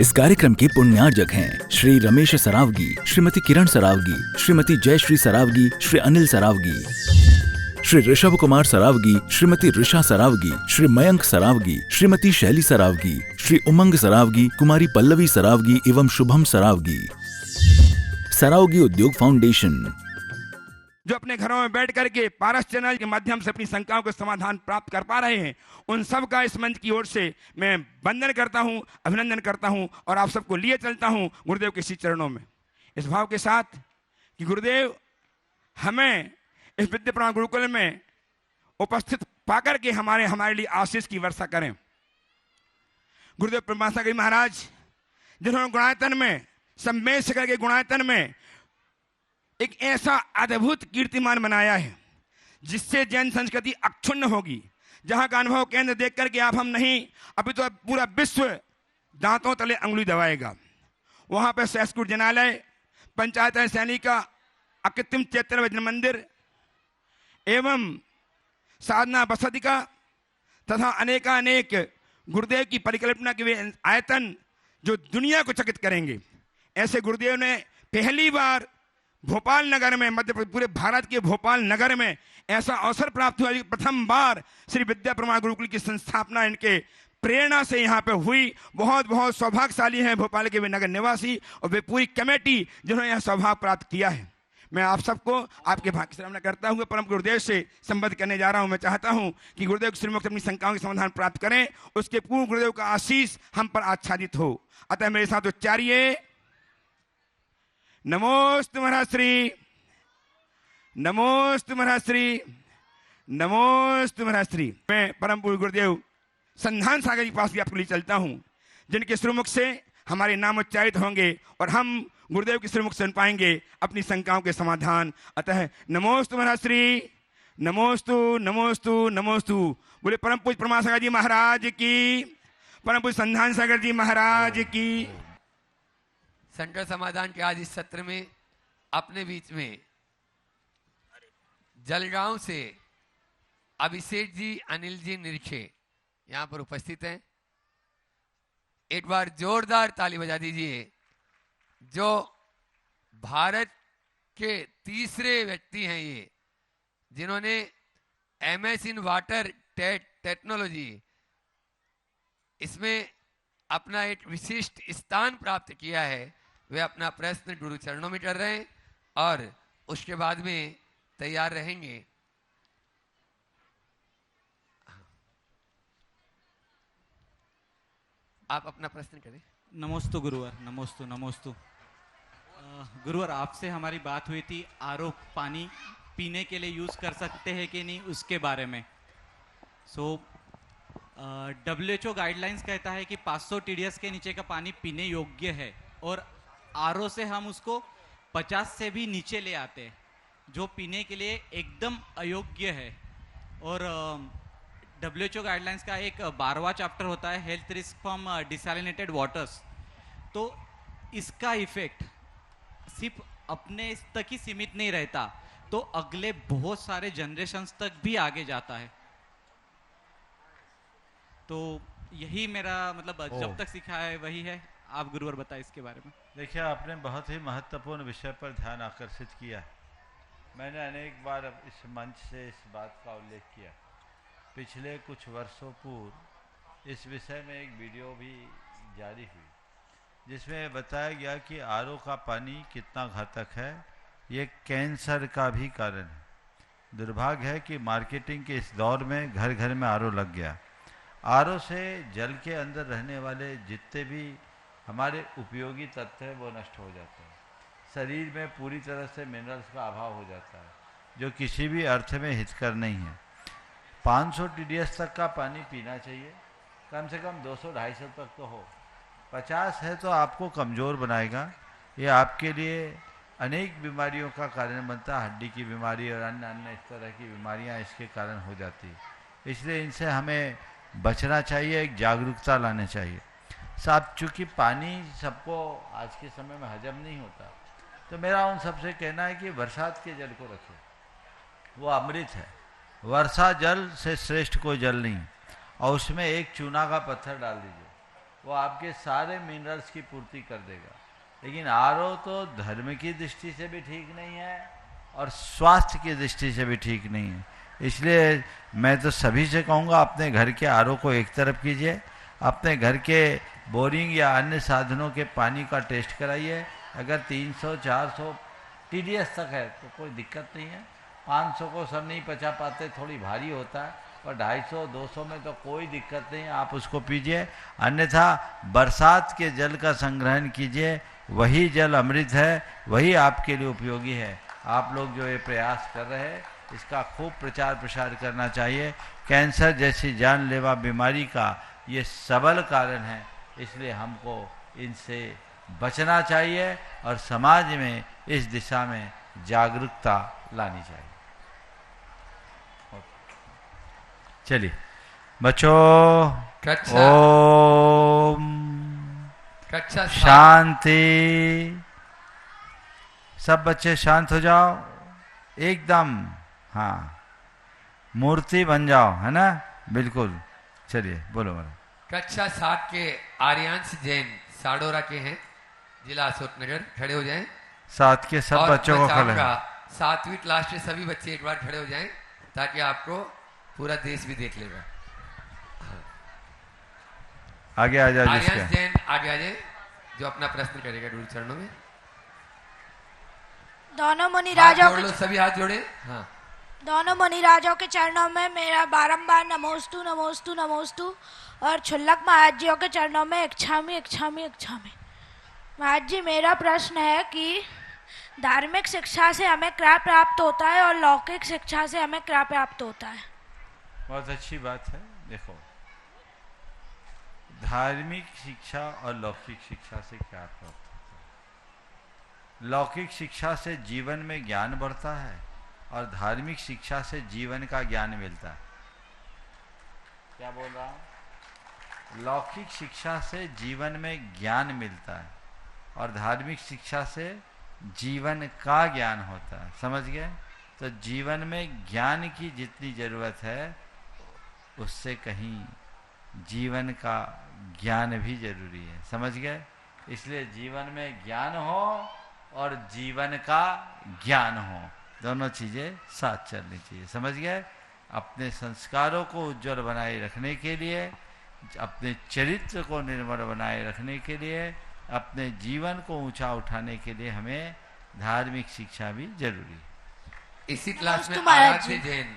इस कार्यक्रम के पुण्यार्जक हैं श्री रमेश सरावगी, श्रीमती किरण सरावगी, श्रीमती जयश्री सरावगी, श्री अनिल सरावगी, श्री ऋषभ कुमार सरावगी, श्रीमती ऋषा सरावगी, श्री मयंक सरावगी, श्रीमती शैली सरावगी, श्री उमंग सरावगी, कुमारी पल्लवी सरावगी एवं शुभम सरावगी। सरावगी उद्योग फाउंडेशन जो अपने घरों में बैठ करके पारस चैनल के माध्यम से अपनी शंकाओं का समाधान प्राप्त कर पा रहे हैं, उन सब का इस मंच की ओर से मैं वंदन करता हूं, अभिनंदन करता हूं और आप सबको लिए चलता हूं गुरुदेव के श्री चरणों में, इस भाव के साथ कि गुरुदेव हमें इस विद्या प्रमाण गुरुकुल में उपस्थित पाकर के हमारे लिए आशीष की वर्षा करें। गुरुदेव परमात्मा गिरी महाराज जिन्होंने गुणायतन में सम्मेद शिखर के गुणायतन में एक ऐसा अद्भुत कीर्तिमान बनाया है जिससे जैन संस्कृति अक्षुण्ण होगी, जहां का अनुभव केंद्र देख करके आप हम नहीं, अभी तो पूरा विश्व दांतों तले अंगुली दबाएगा। वहां पर सहस्कुट जनालय, पंचायत सैनिक का अकृत्रिम चैत्र वज्र मंदिर एवं साधना बसति का तथा अनेकानेक गुरुदेव की परिकल्पना के वे आयतन जो दुनिया को चकित करेंगे, ऐसे गुरुदेव ने पहली बार भोपाल नगर में, मध्य पूरे भारत के भोपाल नगर में ऐसा अवसर प्राप्त हुआ कि प्रथम बार श्री विद्या प्रमाण गुरुकुल की संस्थापना इनके प्रेरणा से यहाँ पे हुई। बहुत बहुत सौभाग्यशाली हैं भोपाल के वे नगर निवासी और वे पूरी कमेटी जिन्होंने यह सौभाग्य प्राप्त किया है। मैं आप सबको आपके भाग्य की सराहना करता हुए परम गुरुदेव से संबद्ध करने जा रहा हूं। मैं चाहता हूं कि गुरुदेव के श्रीमुख से अपनी शंकाओं के समाधान प्राप्त करें, उसके पूर्ण गुरुदेव का आशीष हम पर आच्छादित हो। अतः मेरे साथ उच्चारिए नमोस्तु महाराज, नमोस्तु महाराज, नमोस्तु महाराज। मैं परम पूज्य गुरुदेव संधान सागर के पास भी आपको ले चलता हूं, जिनके श्रीमुख से हमारे नाम उच्चारित होंगे और हम गुरुदेव के श्रीमुख सुन पाएंगे अपनी शंकाओं के समाधान। अतः नमोस्तु महाराज, नमोस्तु नमोस्तु नमोस्तु। बोले परम पूज्य परमात्मा सागर जी महाराज की, परम पूज्य संधान सागर जी महाराज की। शंकर समाधान के आज इस सत्र में अपने बीच में जलगांव से अभिषेक जी, अनिल जी निरखे यहां पर उपस्थित हैं। एक बार जोरदार ताली बजा दीजिए। जो भारत के तीसरे व्यक्ति हैं ये, जिन्होंने MS इन वाटर टेक्नोलॉजी इसमें अपना एक विशिष्ट स्थान प्राप्त किया है। वे अपना प्रश्न गुरु चरणों में कर रहे हैं और उसके बाद में तैयार रहेंगे। आप अपना प्रश्न करें। नमोस्तु गुरुवर, नमोस्तु नमोस्तु। गुरुवर, आपसे हमारी बात हुई थी आरओ पानी पीने के लिए यूज़ कर सकते हैं कि नहीं, उसके बारे में। WHO गाइडलाइंस कहता है कि 500 TDS के नीचे का पानी पीने योग्य है और आरओ से हम उसको 50 से भी नीचे ले आते हैं, जो पीने के लिए एकदम अयोग्य है। और WHO गाइडलाइंस का एक 12वां चैप्टर होता है हेल्थ रिस्क फ्रॉम डिसैलिनेटेड वाटर्स। तो इसका इफेक्ट सिर्फ अपने तक ही सीमित नहीं रहता, तो अगले बहुत सारे जनरेशन्स तक भी आगे जाता है। तो यही मेरा मतलब जब तक सीखा है वही है। आप गुरुवर बताएं इसके बारे में। देखिए, आपने बहुत ही महत्वपूर्ण विषय पर ध्यान आकर्षित किया है। मैंने अनेक बार इस मंच से इस बात का उल्लेख किया। पिछले कुछ वर्षों पूर्व इस विषय में एक वीडियो भी जारी हुई, जिसमें बताया गया कि आरओ का पानी कितना घातक है। ये कैंसर का भी कारण है। दुर्भाग्य है कि मार्केटिंग के इस दौर में घर घर में आरओ लग गया। आरओ से जल के अंदर रहने वाले जितने भी हमारे उपयोगी तत्व हैं वो नष्ट हो जाते हैं। शरीर में पूरी तरह से मिनरल्स का अभाव हो जाता है, जो किसी भी अर्थ में हितकर नहीं है। 500 TDS तक का पानी पीना चाहिए, कम से कम 200-250 तक तो हो। 50 है तो आपको कमज़ोर बनाएगा। ये आपके लिए अनेक बीमारियों का कारण बनता है। हड्डी की बीमारी और अन्य अन्य इस तरह की बीमारियां इसके कारण हो जाती है। इसलिए इनसे हमें बचना चाहिए, एक जागरूकता लानी चाहिए। साहब, चूँकि पानी सबको आज के समय में हजम नहीं होता, तो मेरा उन सबसे कहना है कि बरसात के जल को रखें, वो अमृत है। वर्षा जल से श्रेष्ठ कोई जल नहीं। और उसमें एक चूना का पत्थर डाल दीजिए, वो आपके सारे मिनरल्स की पूर्ति कर देगा। लेकिन आरओ तो धर्म की दृष्टि से भी ठीक नहीं है और स्वास्थ्य की दृष्टि से भी ठीक नहीं है। इसलिए मैं तो सभी से कहूँगा अपने घर के आरओ को एक तरफ कीजिए, अपने घर के बोरिंग या अन्य साधनों के पानी का टेस्ट कराइए। अगर 300-400 TDS तक है तो कोई दिक्कत नहीं है। 500 को सब नहीं पचा पाते, थोड़ी भारी होता है, पर 250-200 में तो कोई दिक्कत नहीं है, आप उसको पीजिए। अन्यथा बरसात के जल का संग्रहण कीजिए, वही जल अमृत है, वही आपके लिए उपयोगी है। आप लोग जो ये प्रयास कर रहे हैं इसका खूब प्रचार प्रसार करना चाहिए। कैंसर जैसी जानलेवा बीमारी का ये सबल कारण है, इसलिए हमको इनसे बचना चाहिए और समाज में इस दिशा में जागरूकता लानी चाहिए। चलिए बच्चों, कक्षा ओम कक्षा शांति। सब बच्चे शांत हो जाओ एकदम। हाँ, मूर्ति बन जाओ, है ना, बिल्कुल। चलिए बोलो बोलो। कक्षा 7 के आर्यांश जैन साडोरा के हैं, जिला अशोकनगर। खड़े हो जाएं। 7 के सब और बच्चों को मैं खड़े। चाहूंगा 7वीं क्लास के सभी बच्चे एक बार खड़े हो जाएं ताकि आपको पूरा देश भी देख लेगा। आगे आ जाओ आर्यांश जिसके। जैन आगे आ जाए, जो अपना प्रश्न करेगा गुरु चरणों में। दोनों मुनि हाथ राजाओं जोड़ लो, सभी हाथ जोड़े। हाँ, दोनों मुनि राजाओं के चरणों में मेरा बारंबार नमोस्तु नमोस्तु नमोस्तु, और छुल्लक महाराज जियों के चरणों में इच्छामी इच्छामी इच्छामी। महाराज जी, मेरा प्रश्न है कि धार्मिक शिक्षा से हमें क्या प्राप्त होता है और लौकिक शिक्षा से हमें क्या प्राप्त होता है? बहुत अच्छी बात है। देखो, धार्मिक शिक्षा और लौकिक शिक्षा से क्या प्राप्त होता है? लौकिक शिक्षा से जीवन में ज्ञान बढ़ता है और धार्मिक शिक्षा से जीवन का ज्ञान मिलता है। क्या बोल रहा हूं? लौकिक शिक्षा से जीवन में ज्ञान मिलता है और धार्मिक शिक्षा से जीवन का ज्ञान होता है। समझ गए? तो जीवन में ज्ञान की जितनी जरूरत है उससे कहीं जीवन का ज्ञान भी जरूरी है। समझ गए? इसलिए जीवन में ज्ञान हो और जीवन का ज्ञान हो, दोनों चीजें साथ चलनी चाहिए। समझ गए? अपने संस्कारों को उज्जवल बनाए रखने के लिए, अपने चरित्र को निर्मल बनाए रखने के लिए, अपने जीवन को ऊंचा उठाने के लिए हमें धार्मिक शिक्षा भी जरूरी है। इसी क्लास में महाराज आराध्य जैन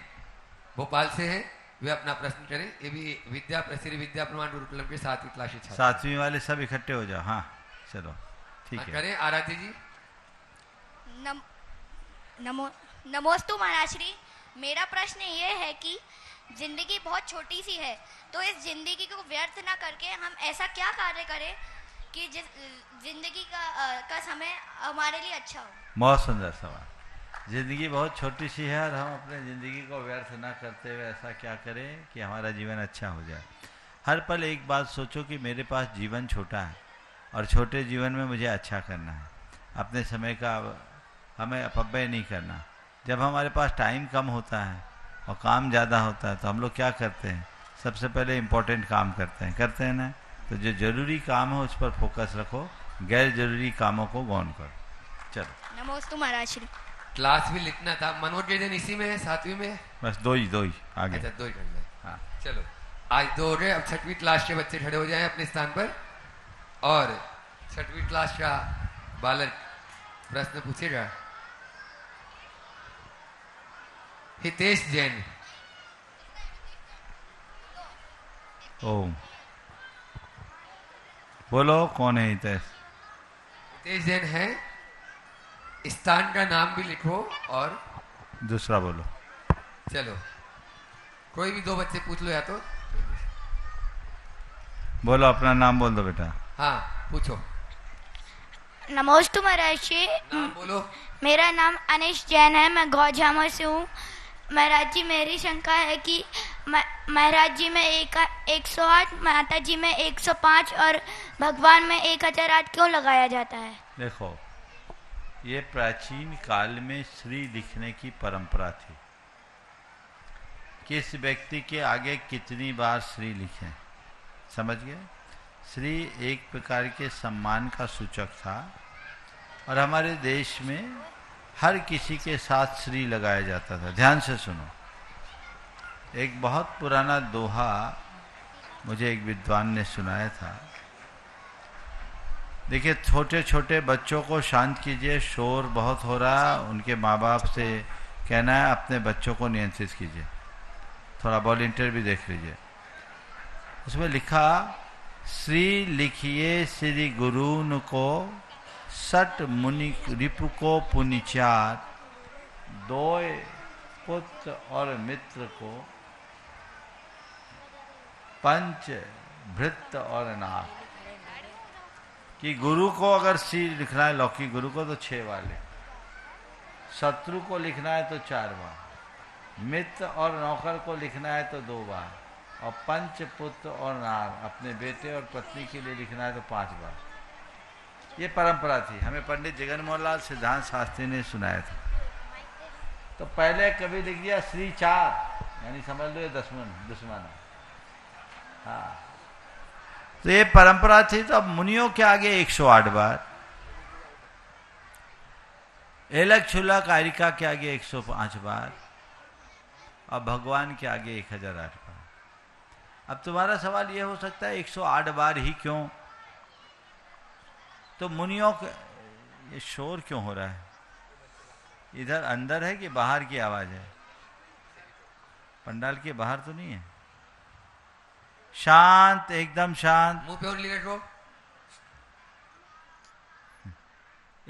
भोपाल से हैं, वे अपना प्रश्न करें। ये भी विद्या श्री विद्या प्रमाण गुरुकुलम के 7वीं क्लास के छात्र। 7वीं वाले सब इकट्ठे हो जाओ। हाँ चलो ठीक है। करें आराध्य जी। नमोस्तु महाराज श्री। मेरा प्रश्न ये है कि जिंदगी बहुत छोटी सी है, तो इस जिंदगी को व्यर्थ ना करके हम ऐसा क्या कार्य करें कि जिंदगी का समय हमारे लिए अच्छा हो। बहुत सुंदर सवाल। जिंदगी बहुत छोटी सी है और हम अपने जिंदगी को व्यर्थ ना करते हुए ऐसा क्या करें कि हमारा जीवन अच्छा हो जाए। हर पल एक बात सोचो कि मेरे पास जीवन छोटा है और छोटे जीवन में मुझे अच्छा करना है। अपने समय का हमें अपव्यय नहीं करना। जब हमारे पास टाइम कम होता है और काम ज़्यादा होता है तो हम लोग क्या करते हैं? सबसे पहले इम्पोर्टेंट काम करते हैं ना। तो जो जरूरी काम है उस पर फोकस रखो, गैर जरूरी कामों को गौन करो। चलो नमोस्तु महाराज श्री। क्लास भी लिखना था। मनोज के दिन इसी में है 7वीं में। बस दो ही आगे। अच्छा 2 ही कर ले। हाँ चलो आज 2 हो गए। अब 6वीं क्लास के बच्चे खड़े हो जाएं अपने स्थान पर और 6वीं क्लास का बालक प्रश्न पूछेगा। हितेश जैन। ओम बोलो, कौन है हितेश? हितेश जैन है। स्थान का नाम भी लिखो और दूसरा बोलो। चलो कोई भी 2 बच्चे पूछ लो या तो। बोलो अपना नाम बोल दो बेटा। हाँ पूछो। नमोस्तु महाराज श्री। नाम बोलो। मेरा नाम अनिश जैन है, मैं गौजामा से हूँ। महाराज जी मेरी शंका है कि महाराज जी में 108, माता जी में 105 और भगवान में 1008 क्यों लगाया जाता है? देखो, ये प्राचीन काल में श्री लिखने की परंपरा थी। किस व्यक्ति के आगे कितनी बार श्री लिखें, समझ गए? श्री एक प्रकार के सम्मान का सूचक था और हमारे देश में हर किसी के साथ श्री लगाया जाता था। ध्यान से सुनो, एक बहुत पुराना दोहा मुझे एक विद्वान ने सुनाया था। देखिए, छोटे छोटे बच्चों को शांत कीजिए, शोर बहुत हो रहा, उनके माँ बाप से कहना है अपने बच्चों को नियंत्रित कीजिए। थोड़ा वॉलंटियर भी देख लीजिए। उसमें लिखा, श्री लिखिए श्री गुरुन को, सट मुनि रिपु को पुनिचार, दोय पुत्र और मित्र को, पंच भृत्य और नाथ। कि गुरु को अगर सी लिखना है, लौकिक गुरु को, तो 6 बार लिख, शत्रु को लिखना है तो 4 बार, मित्र और नौकर को लिखना है तो 2 बार, और पंच पुत्र और नार अपने बेटे और पत्नी के लिए लिखना है तो 5 बार। ये परंपरा थी, हमें पंडित जगन मोहन लाल सिद्धांत शास्त्री ने सुनाया था। तो पहले कभी लिख दिया श्री 4, यानी समझ लो ये दुश्मन। हाँ, तो ये परंपरा थी। तो अब मुनियों के आगे 108 बार, एलक छुलक कारिका के आगे 105 बार, और भगवान के आगे 1008 बार। अब तुम्हारा सवाल यह हो सकता है 108 बार ही क्यों? तो मुनियों के ये शोर क्यों हो रहा है? इधर अंदर है कि बाहर की आवाज है? पंडाल के बाहर तो नहीं है। शांत, एकदम शांत। मुंह पे उंगली रखो।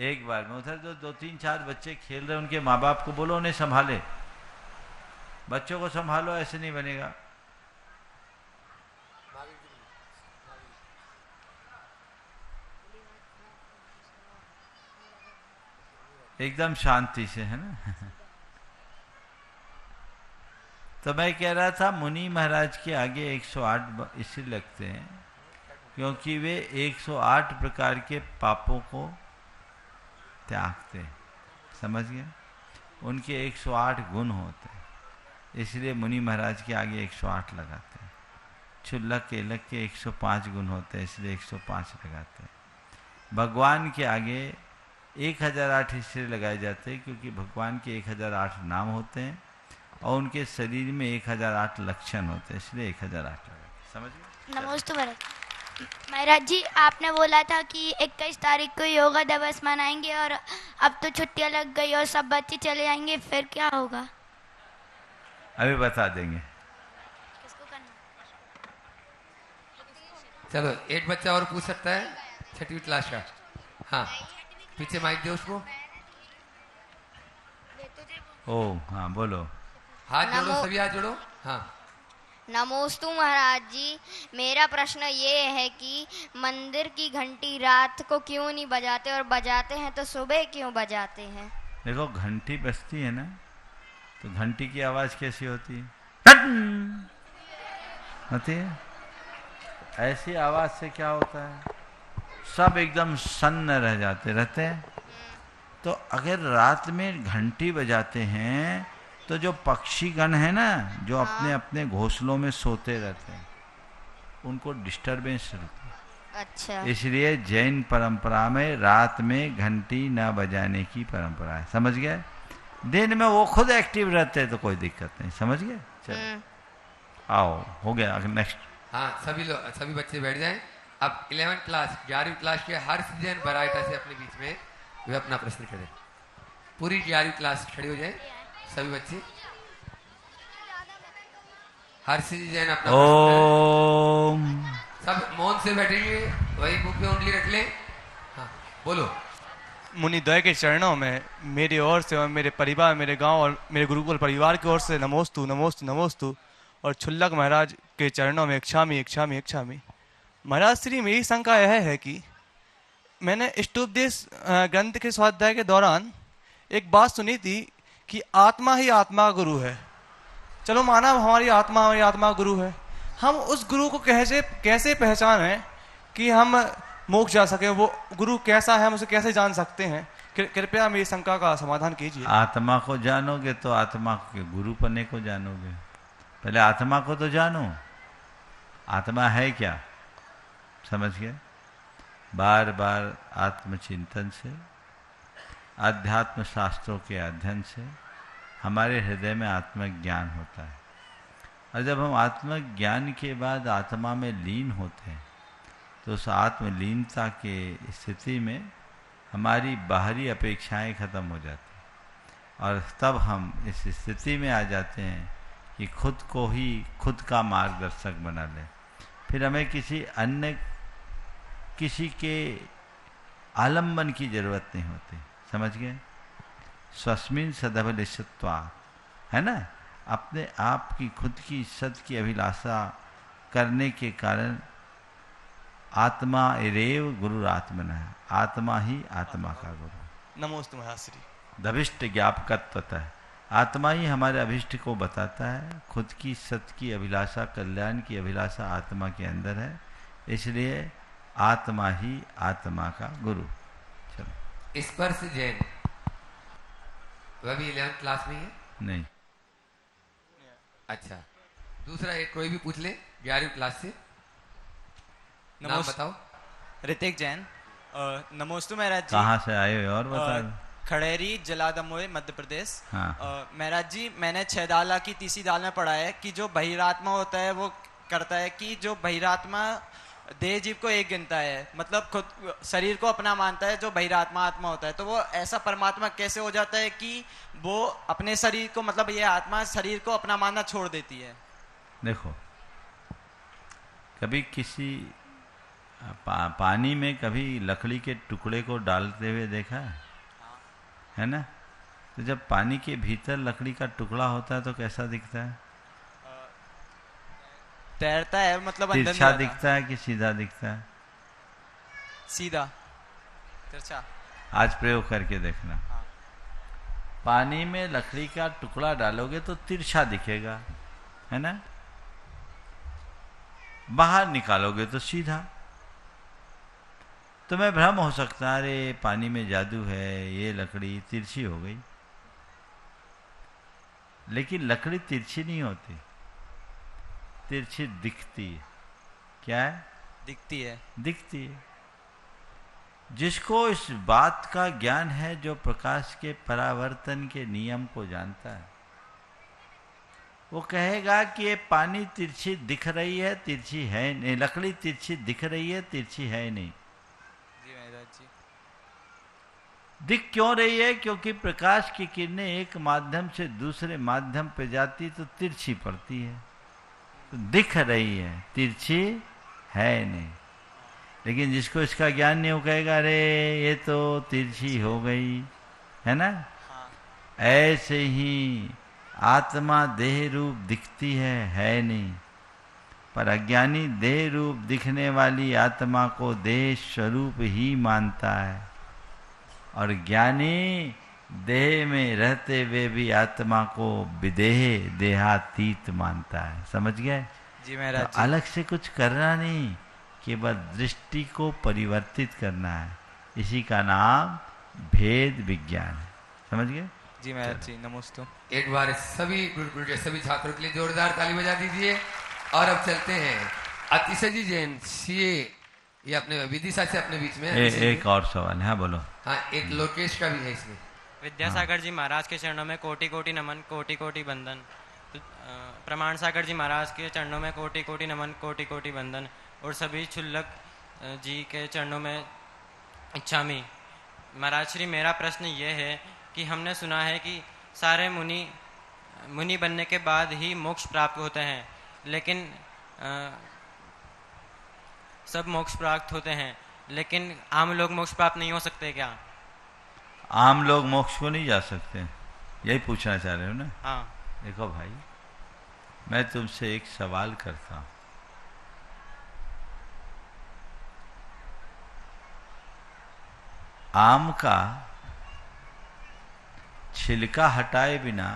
एक बार में उधर जो 2-3-4 बच्चे खेल रहे, उनके माँ बाप को बोलो उन्हें संभाले। बच्चों को संभालो, ऐसे नहीं बनेगा। एकदम शांति से, है ना। तो मैं कह रहा था, मुनि महाराज के आगे 108 इसलिए लगते हैं क्योंकि वे 108 प्रकार के पापों को त्यागते हैं। समझ गए? उनके 108 गुण होते हैं, इसलिए मुनि महाराज के आगे 108 लगाते हैं। क्षुल्लक केलक के 105 गुण होते हैं, इसलिए 105 लगाते हैं। भगवान के आगे 1008 इसलिए लगाए जाते हैं क्योंकि भगवान के 1008 नाम होते हैं और उनके शरीर में 1008 लक्षण होते हैं, इसलिए 1008 लगाते हैं। समझ गए? नमस्ते महाराज जी, आपने बोला था कि 21 तारीख को योगा दिवस मनाएंगे और अब तो छुट्टियां लग गई और सब बच्चे चले जाएंगे, फिर क्या होगा? अभी बता देंगे। किसको करना? चलो, एक बच्चा और पूछ सकता है, 6वीं क्लास का। हाँ, पीछे माइक दो उसको। ओ हाँ, बोलो। हाथ जोड़ो, सभी हाथ जोड़ो। हाँ। नमोस्तु महाराज जी, मेरा प्रश्न ये है कि मंदिर की घंटी रात को क्यों नहीं बजाते, और बजाते हैं तो सुबह क्यों बजाते हैं? देखो, घंटी बजती है ना, तो घंटी की आवाज कैसी होती है? होती है। ऐसी आवाज से क्या होता है? सब एकदम सन्न रह जाते रहते हैं। तो अगर रात में घंटी बजाते हैं तो जो पक्षीगण है ना, जो अपने अपने घोंसलों में सोते रहते हैं, उनको डिस्टरबेंस रहती है। अच्छा। इसलिए जैन परंपरा में रात में घंटी न बजाने की परंपरा है। समझ गए? दिन में वो खुद एक्टिव रहते हैं तो कोई दिक्कत नहीं। समझ गए? चलो आओ, हो गया। नेक्स्ट। हाँ, सभी बच्चे बैठ जाएं। अब 11th क्लास 11वीं क्लास के हर सीजन बराइटा से अपने बीच में वे अपना प्रश्न करें। पूरी 11वीं क्लास खड़ी हो जाए, सभी बच्चे हर सीजन अपना ओम। सब मौन से बैठेंगे, वही मुंह पे उंगली रख लें। हाँ, बोलो। मुनिद्वय के चरणों में मेरी ओर से और मेरे परिवार, मेरे गांव और मेरे गुरुकुल परिवार की ओर से नमोस्तु नमोस्तु नमोस्तु। और छुल्लक महाराज के चरणों में इच्छामी इच्छामी इच्छामी। महाराज श्री, मेरी शंका यह है कि मैंने इष्टोपदेश ग्रंथ के स्वाध्याय के दौरान एक बात सुनी थी कि आत्मा ही आत्मा का गुरु है। चलो माना हमारी आत्मा गुरु है, हम उस गुरु को कैसे पहचानें कि हम मोक्ष जा सके? वो गुरु कैसा है, हम उसे कैसे जान सकते हैं? कृपया मेरी शंका का समाधान कीजिए। आत्मा को जानोगे तो आत्मा के गुरु पन्ने को जानोगे। पहले आत्मा को तो जानो, आत्मा है क्या। समझ गए? बार बार आत्मचिंतन से, अध्यात्म शास्त्रों के अध्ययन से हमारे हृदय में आत्मज्ञान होता है। और जब हम आत्मज्ञान के बाद आत्मा में लीन होते हैं तो उस आत्मलीनता के स्थिति में हमारी बाहरी अपेक्षाएं खत्म हो जाती हैं और तब हम इस स्थिति में आ जाते हैं कि खुद को ही खुद का मार्गदर्शक बना लें। फिर हमें किसी के आलम्बन की जरूरत नहीं होती। समझ गए? स्वस्मिन सदबलिशत्वा, है ना? अपने आप की खुद की इज्जत की अभिलाषा करने के कारण आत्मा एरेव गुरु आत्मना, आत्मा ही आत्मा का गुरु। नमोस्तु महाश्री। दभिष्ट ज्ञापकत्वतः, आत्मा ही हमारे अभिष्ट को बताता है। खुद की सत की अभिलाषा, कल्याण की अभिलाषा आत्मा के अंदर है, इसलिए आत्मा ही आत्मा का गुरु। चलो। स्पर्श जैन वह भी 11th क्लास में है? नहीं। अच्छा, दूसरा एक कोई भी पूछ ले 11वीं क्लास से। नाम बताओ। ऋतिक जैन। नमोस्तु महाराज जी। कहाँ से आए हो और बताओ? खड़ेरी जलादमोए मध्य प्रदेश। हाँ। महाराज जी, मैंने 6 दाला की तीसरी दाल में पढ़ा है कि जो बहिरात्मा होता है वो करता है कि जो बहिरात्मा देह जीव को एक गिनता है, मतलब खुद शरीर को अपना मानता है, जो बहिरात्मा आत्मा होता है। तो वो ऐसा परमात्मा कैसे हो जाता है कि वो अपने शरीर को, मतलब ये आत्मा शरीर को अपना मानना छोड़ देती है? देखो, कभी किसी पानी में कभी लकड़ी के टुकड़े को डालते हुए देखा है ना? तो जब पानी के भीतर लकड़ी का टुकड़ा होता है तो कैसा दिखता है? तैरता है, मतलब अंदर तिरछा दिखता है कि सीधा दिखता है? सीधा। तिरछा। आज प्रयोग करके देखना। हाँ। पानी में लकड़ी का टुकड़ा डालोगे तो तिरछा दिखेगा, है ना? बाहर निकालोगे तो सीधा। तुम्हें भ्रम हो सकता है, अरे पानी में जादू है, ये लकड़ी तिरछी हो गई। लेकिन लकड़ी तिरछी नहीं होती, तिरछी दिखती है। क्या है? दिखती है। दिखती है। जिसको इस बात का ज्ञान है, जो प्रकाश के परावर्तन के नियम को जानता है, वो कहेगा कि ये पानी तिरछी दिख रही है, तिरछी है नहीं। लकड़ी तिरछी दिख रही है, तिरछी है नहीं। जी महाराज जी। दिख क्यों रही है? क्योंकि प्रकाश की किरणें एक माध्यम से दूसरे माध्यम पे जाती तो तिरछी पड़ती है, तो दिख रही है, तिरछी है नहीं। लेकिन जिसको इसका ज्ञान नहीं, वो कहेगा अरे ये तो तिरछी हो गई, है ना? हाँ। ऐसे ही आत्मा देह रूप दिखती है नहीं। पर अज्ञानी देह रूप दिखने वाली आत्मा को देह स्वरूप ही मानता है, और ज्ञानी देह में रहते हुए भी आत्मा को विदेह, देहातीत मानता है। समझ गए? जी महाराज तो अलग से कुछ करना नहीं, केवल दृष्टि को परिवर्तित करना है। इसी का नाम भेद विज्ञान है। समझ गए? जी महाराज जी। नमस्ते। एक बार सभी गुरुकुल के सभी छात्रों के लिए जोरदार ताली बजा दीजिए। और अब चलते हैं अतिशय जी जैन, सीए, ये अपने विदिशा से अपने बीच में एक और सवाल है, बोलो। हाँ, एक लोकेश का भी है इसमें। विद्यासागर जी महाराज के चरणों में कोटि कोटि नमन, कोटि कोटि बंदन। प्रमाण सागर जी महाराज के चरणों में कोटि कोटि नमन, कोटि कोटि बंदन। और सभी क्षुल्लक जी के चरणों में इच्छामी। महाराज श्री, मेरा प्रश्न ये है कि हमने सुना है कि सारे मुनि बनने के बाद ही मोक्ष प्राप्त होते हैं, लेकिन सब मोक्ष प्राप्त होते हैं, लेकिन आम लोग मोक्ष प्राप्त नहीं हो सकते क्या? आम लोग मोक्ष को नहीं जा सकते, यही पूछना चाह रहे हो ना? हाँ। देखो भाई, मैं तुमसे एक सवाल करता हूं। आम का छिलका हटाए बिना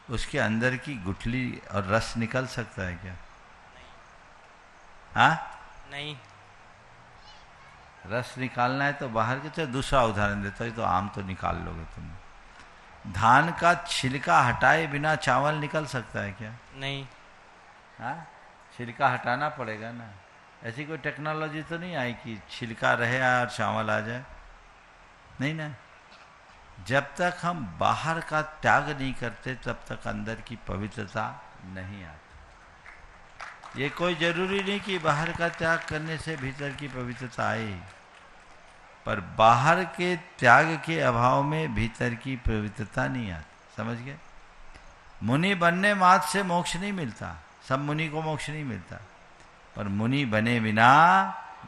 उसके अंदर की गुठली और रस निकल सकता है क्या? हाँ? नहीं। रस निकालना है तो बाहर के। चलो दूसरा उदाहरण देता हूं, तो आम तो निकाल लोगे तुम। धान का छिलका हटाए बिना चावल निकल सकता है क्या? नहीं। हाँ? छिलका हटाना पड़ेगा ना। ऐसी कोई टेक्नोलॉजी तो नहीं आई कि छिलका रहे और चावल आ जाए, नहीं ना। जब तक हम बाहर का त्याग नहीं करते तब तक अंदर की पवित्रता नहीं आती। ये कोई जरूरी नहीं कि बाहर का त्याग करने से भीतर की पवित्रता आए, पर बाहर के त्याग के अभाव में भीतर की पवित्रता नहीं आती। समझ गए? मुनि बनने मात्र से मोक्ष नहीं मिलता, सब मुनि को मोक्ष नहीं मिलता, पर मुनि बने बिना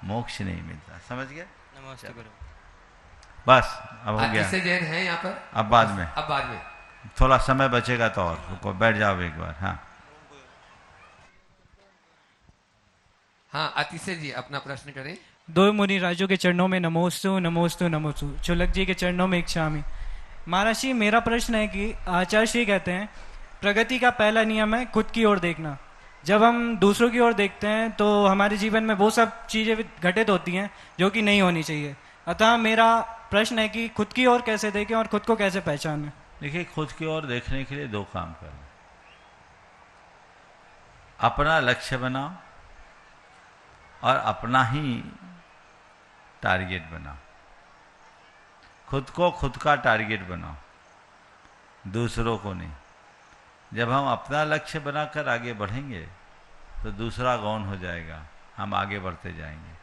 मोक्ष नहीं मिलता। समझ गए? नमस्ते गुरु। बस अब हो गया। किससे जैन है यहाँ पर? अब बाद में, अब बाद में थोड़ा समय बचेगा तो और रुको, बैठ जाओ एक बार। हाँ हाँ, अतिशय जी अपना प्रश्न करें। दो मुनि राजों के चरणों में नमोस्तु नमोस्तु नमोस्तु, चुलक जी के चरणों में इच्छामि। महाराज जी, मेरा प्रश्न है कि आचार्य श्री कहते हैं प्रगति का पहला नियम है खुद की ओर देखना। जब हम दूसरों की ओर देखते हैं तो हमारे जीवन में वो सब चीजें घटित होती हैं जो कि नहीं होनी चाहिए। अतः मेरा प्रश्न है कि खुद की ओर कैसे देखें और खुद को कैसे पहचानें। देखिए, खुद की ओर देखने के लिए दो काम करना। अपना लक्ष्य बनाओ और अपना ही टारगेट बनाओ। खुद को खुद का टारगेट बनाओ, दूसरों को नहीं। जब हम अपना लक्ष्य बनाकर आगे बढ़ेंगे तो दूसरा गौण हो जाएगा, हम आगे बढ़ते जाएंगे।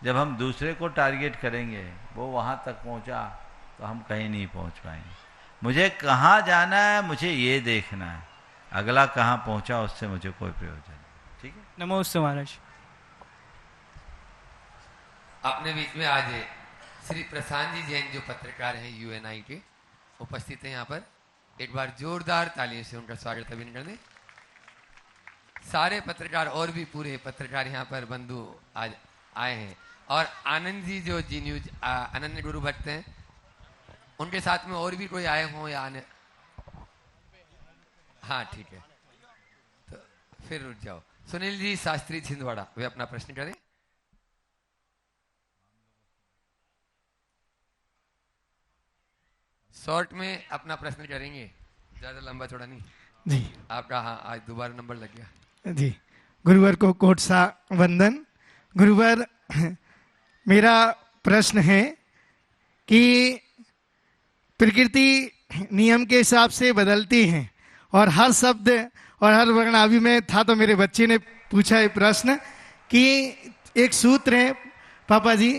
जब हम दूसरे को टारगेट करेंगे, वो वहाँ तक पहुँचा तो हम कहीं नहीं पहुँच पाएंगे। मुझे कहाँ जाना है, मुझे ये देखना है, अगला कहाँ पहुँचा उससे मुझे कोई प्रयोजन नहीं। ठीक है? नमोस्तु महाराज। अपने बीच में आज श्री प्रशांत जी जैन जो पत्रकार हैं यूएनआई के, उपस्थित हैं यहाँ पर। एक बार जोरदार तालियों से उनका स्वागत अभिनंदन करें। सारे पत्रकार और भी पूरे पत्रकार यहाँ पर बंधु आज आए हैं। और आनंद जी जो जी न्यूज अनन्य गुरु भक्त हैं, उनके साथ में और भी कोई आए हों या आने? हाँ ठीक है, तो फिर रुक जाओ। सुनील जी शास्त्री छिंदवाड़ा, वे अपना प्रश्न करें। शॉर्ट में अपना प्रश्न करेंगे, ज्यादा लंबा चौड़ा नहीं जी। आपका हाँ आज दोबारा नंबर लग गया जी। गुरुवर को कोट सा वंदन। गुरुवर, मेरा प्रश्न है कि प्रकृति नियम के हिसाब से बदलती है और हर शब्द और हर वर्णावली में था। तो मेरे बच्चे ने पूछा है प्रश्न कि एक सूत्र है पापा जी,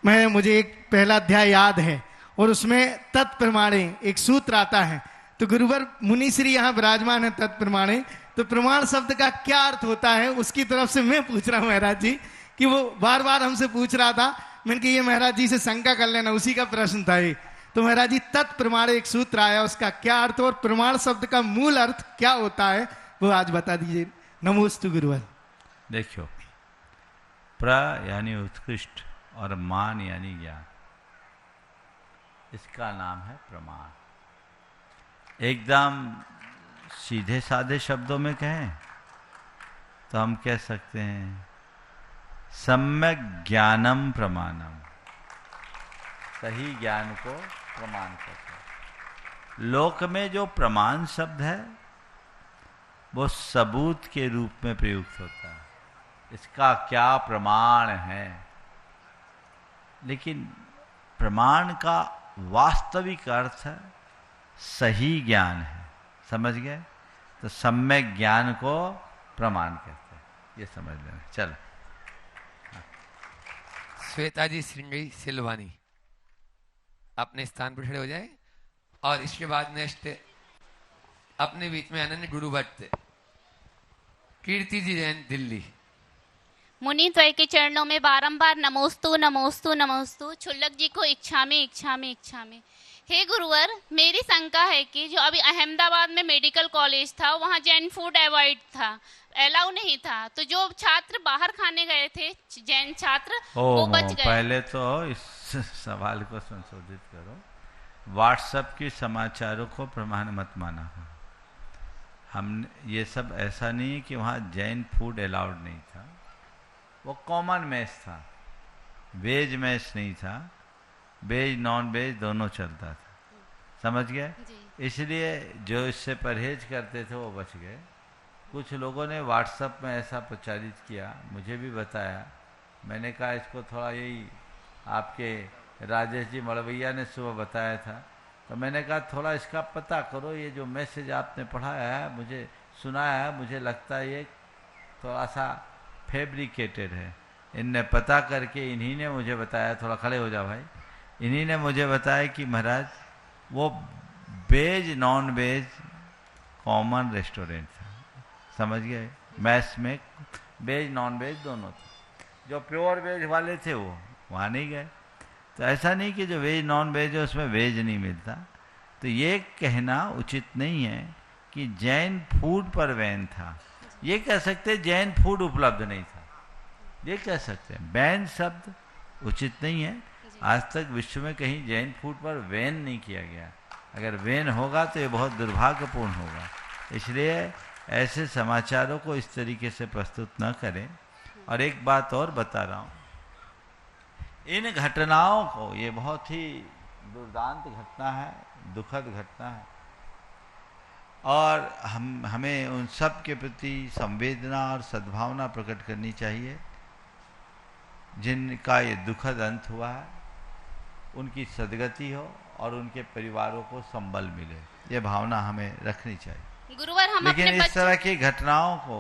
मुझे एक पहला अध्याय याद है और उसमें तत्प्रमाणे एक सूत्र आता है। तो गुरुवर मुनिश्री यहाँ विराजमान है तत्प्रमाणे, तो प्रमाण शब्द का क्या अर्थ होता है उसकी तरफ से मैं पूछ रहा हूँ महाराज जी, कि वो बार बार हमसे पूछ रहा था। मैंने कहा ये महाराज जी से शंका कर लेना, उसी का प्रश्न था ये। तो महाराज जी तत्प्रमाणे एक सूत्र आया, उसका क्या अर्थ और प्रमाण शब्द का मूल अर्थ क्या होता है वो आज बता दीजिए। नमोस्तु गुरुवर। देखो, प्र यानी उत्कृष्ट और मान यानी ज्ञान, इसका नाम है प्रमाण। एकदम सीधे साधे शब्दों में कहें तो हम कह सकते हैं सम्यक ज्ञानम प्रमाणम, सही ज्ञान को प्रमाण करते हैं। लोक में जो प्रमाण शब्द है वो सबूत के रूप में प्रयुक्त होता है, इसका क्या प्रमाण है। लेकिन प्रमाण का वास्तविक अर्थ है सही ज्ञान है। समझ गए? तो सम्यक ज्ञान को प्रमाण कहते हैं, ये समझ लेना। चलो, श्वेता जी श्रृंगी सिलवानी अपने स्थान पर खड़े हो जाए। और इसके बाद नेक्स्ट अपने बीच में अनन्य गुरु भक्त कीर्ति जी जैन दिल्ली। मुनि द्वय के चरणों में बारंबार नमोस्तु नमोस्तु नमोस्तु, छुल्लक जी को इच्छामि इच्छामि इच्छामि। हे गुरुवर, मेरी शंका है कि जो अभी अहमदाबाद में मेडिकल कॉलेज था वहाँ जैन फूड अवॉइड था, अलाउ नहीं था, तो जो छात्र बाहर खाने गए थे जैन छात्र वो बच गए। पहले तो इस सवाल को संशोधित करो, व्हाट्सएप के समाचारों को प्रमाण मत माना। हम ये सब ऐसा नहीं है कि वहाँ जैन फूड अलाउड नहीं था, वो कॉमन मेस था, वेज मेस नहीं था, वेज नॉन वेज दोनों चलता था। समझ गए? इसलिए जो इससे परहेज करते थे वो बच गए कुछ लोगों ने व्हाट्सएप में ऐसा प्रचारित किया, मुझे भी बताया। मैंने कहा इसको थोड़ा, यही आपके राजेश जी मड़वैया ने सुबह बताया था, तो मैंने कहा थोड़ा इसका पता करो। ये जो मैसेज आपने पढ़ाया है, मुझे सुनाया है, मुझे लगता है ये थोड़ा सा फैब्रिकेटेड है। इनने पता करके इन्हीं ने मुझे बताया, थोड़ा खड़े हो जाओ भाई, इन्हीं ने मुझे बताया कि महाराज वो veg non veg common restaurant था, समझ गए? मैस में वेज नॉन वेज दोनों थे। जो प्योर वेज वाले थे वो वहाँ नहीं गए। तो ऐसा नहीं कि जो वेज नॉन वेज है उसमें वेज नहीं मिलता। तो ये कहना उचित नहीं है कि जैन फूड पर बैन था। ये कह सकते जैन फूड उपलब्ध नहीं था, ये कह सकते हैं। बैन शब्द उचित नहीं है। आज तक विश्व में कहीं जैन फूड पर बैन नहीं किया गया। अगर बैन होगा तो ये बहुत दुर्भाग्यपूर्ण होगा। इसलिए ऐसे समाचारों को इस तरीके से प्रस्तुत न करें। और एक बात और बता रहा हूँ, इन घटनाओं को, ये बहुत ही दुर्दांत घटना है, दुखद घटना है, और हमें उन सब के प्रति संवेदना और सद्भावना प्रकट करनी चाहिए जिनका ये दुखद अंत हुआ है। उनकी सदगति हो और उनके परिवारों को संबल मिले, ये भावना हमें रखनी चाहिए। गुरुवर, हम लेकिन अपने इस तरह की घटनाओं को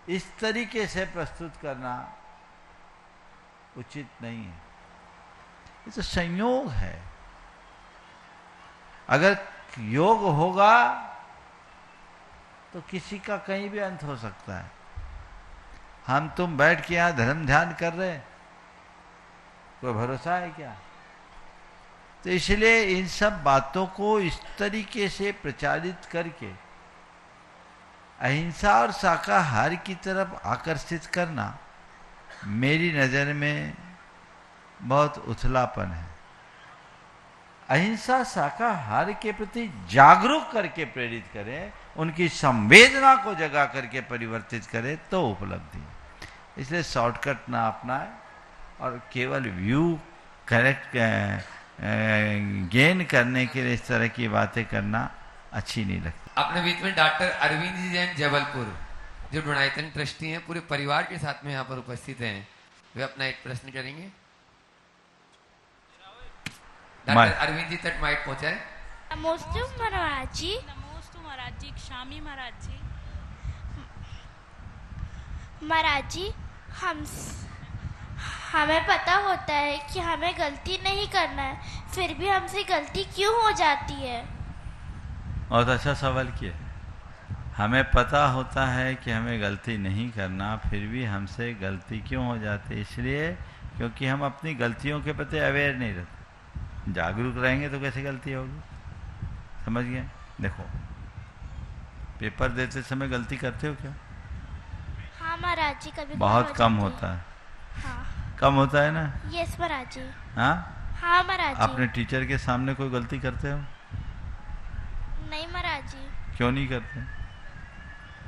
इस तरीके से प्रस्तुत करना उचित नहीं है। ये तो संयोग है। अगर योग होगा तो किसी का कहीं भी अंत हो सकता है। हम तुम बैठ के यहाँ धर्म ध्यान कर रहे हैं, कोई भरोसा है क्या? तो इसलिए इन सब बातों को इस तरीके से प्रचारित करके अहिंसा और शाकाहार की तरफ आकर्षित करना मेरी नज़र में बहुत उथलापन है। अहिंसा शाकाहार के प्रति जागरूक करके प्रेरित करें, उनकी संवेदना को जगा करके परिवर्तित करें तो उपलब्धि है। इसलिए शॉर्टकट ना अपनाएं और केवल व्यू करेक्ट गेन करने के लिए इस तरह की बातें करना अच्छी नहीं लगती। अपने बीच में डॉक्टर अरविंद जी जैन जबलपुर, जो डोनाइटन ट्रस्टी हैं, पूरे परिवार के साथ में यहाँ पर उपस्थित हैं। वे अपना एक प्रश्न करेंगे। डॉक्टर अरविंद जी तक माइक पहुंचाए। नमोस्तु महाराज जी। नमोस्तु महाराज जी। क्षामी महाराज जी। महाराज जी, हमें पता होता है कि हमें गलती नहीं करना है, फिर भी हमसे गलती क्यों हो जाती है? बहुत अच्छा सवाल किया। हमें पता होता है कि हमें गलती नहीं करना, फिर भी हमसे गलती क्यों हो जाती है? इसलिए क्योंकि हम अपनी गलतियों के प्रति अवेयर नहीं रहते। जागरूक रहेंगे तो कैसे गलती होगी? समझ गए? देखो, पेपर देते समय गलती करते हो क्या? हाँ महाराज जी, कभी बहुत कम होता है। हाँ। कम होता है ना? यस महाराज जी। हाँ हाँ महाराज जी। अपने टीचर के सामने कोई गलती करते हो? नहीं महाराज जी। क्यों नहीं करते?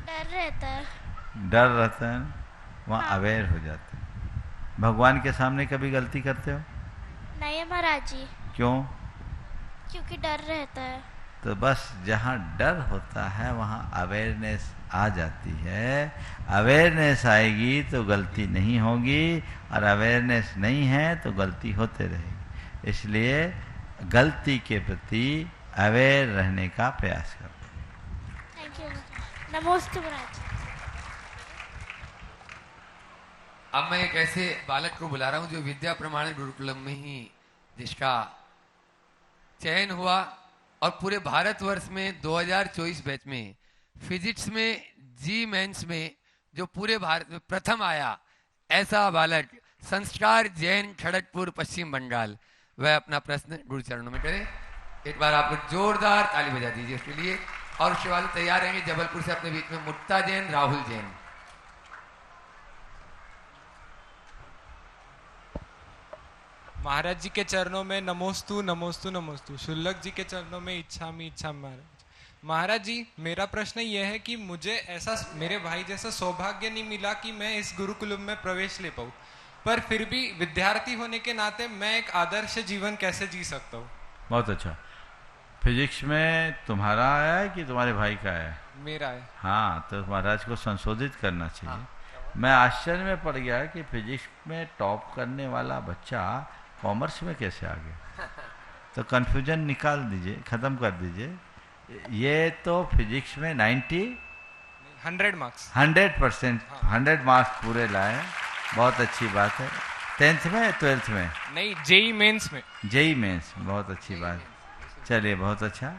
डर रहता है। डर रहता है ना, वहाँ अवेयर हो जाते हैं। भगवान के सामने कभी गलती करते हो? नहीं महाराज जी। क्यों? क्योंकि डर रहता है। तो बस जहाँ डर होता है वहाँ अवेयरनेस आ जाती है। अवेयरनेस आएगी तो गलती नहीं होगी, और अवेयरनेस नहीं है तो गलती होते रहेगी। इसलिए गलती के प्रति अवेयर रहने का प्रयास करो। Thank you. नमस्ते महाराज। अब मैं एक ऐसे बालक को बुला रहा हूं जो विद्या प्रमाण गुरुकुलम में ही जिसका चयन हुआ, और पूरे भारतवर्ष में 2024 बैच में फिजिक्स में जी मेंस में जो पूरे भारत में प्रथम आया, ऐसा बालक संस्कार जैन, खड़गपुर, पश्चिम बंगाल। वह अपना प्रश्न गुरु चरणों में करे। एक बार आप लोग जोरदार ताली बजा दीजिए उसके लिए। और उसके बाद तैयार रहेंगे जबलपुर से अपने बीच में मुक्ता जैन, राहुल जैन। महाराज जी के चरणों में नमोस्तु नमोस्तु नमोस्तु। शुल्लक जी के चरणों में इच्छामि इच्छामि। महाराज जी, मेरा प्रश्न यह है कि मुझे ऐसा मेरे भाई जैसा सौभाग्य नहीं मिला कि मैं इस गुरुकुलम में प्रवेश ले पाऊँ, पर फिर भी विद्यार्थी होने के नाते मैं एक आदर्श जीवन कैसे जी सकता हूँ? बहुत अच्छा। फिजिक्स में तुम्हारा आया है कि तुम्हारे भाई का आया है? मेरा है। हाँ, तो महाराज को संशोधित करना चाहिए। मैं आश्चर्य में पड़ गया कि फिजिक्स में टॉप करने वाला बच्चा कॉमर्स में कैसे आ गया। तो कन्फ्यूजन निकाल दीजिए, ख़त्म कर दीजिए। ये तो फिजिक्स में 100 मार्क्स 100%, 100 मार्क्स पूरे लाए, बहुत अच्छी बात है। 10th में 12th में? नहीं, जेई मेंस में। जेई मेंस, बहुत अच्छी बात। चलिए, बहुत अच्छा।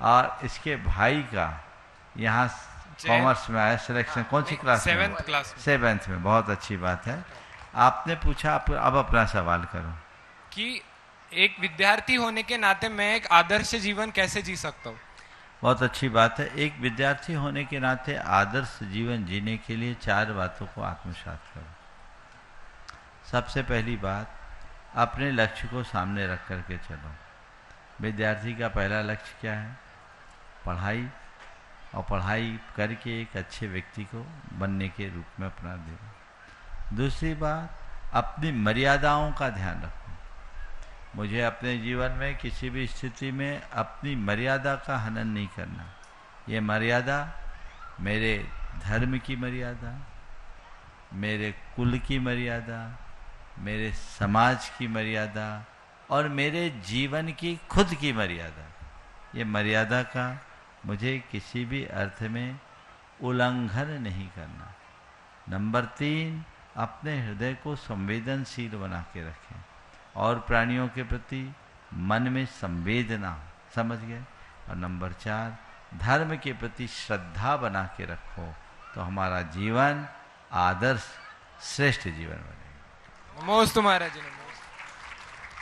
और इसके भाई का यहाँ कॉमर्स में आया सिलेक्शन, कौन सी क्लास में? 7th क्लास में। 7th में, बहुत अच्छी बात है। आपने पूछा, अब अपना सवाल करो। कि एक विद्यार्थी होने के नाते मैं एक आदर्श जीवन कैसे जी सकता हूँ? बहुत अच्छी बात है। एक विद्यार्थी होने के नाते आदर्श जीवन जीने के लिए 4 बातों को आत्मसात करो। सबसे पहली बात, अपने लक्ष्य को सामने रख करके चलो। विद्यार्थी का पहला लक्ष्य क्या है? पढ़ाई, और पढ़ाई करके एक अच्छे व्यक्ति को बनने के रूप में अपना देना। दूसरी बात, अपनी मर्यादाओं का ध्यान रखो। मुझे अपने जीवन में किसी भी स्थिति में अपनी मर्यादा का हनन नहीं करना। ये मर्यादा मेरे धर्म की मर्यादा, मेरे कुल की मर्यादा, मेरे समाज की मर्यादा और मेरे जीवन की खुद की मर्यादा। ये मर्यादा का मुझे किसी भी अर्थ में उल्लंघन नहीं करना। नंबर 3, अपने हृदय को संवेदनशील बना के रखें और प्राणियों के प्रति मन में संवेदना, समझ गए। और नंबर 4, धर्म के प्रति श्रद्धा बना के रखो, तो हमारा जीवन आदर्श श्रेष्ठ जीवन बनेगा। नमोस्तु महाराज जी।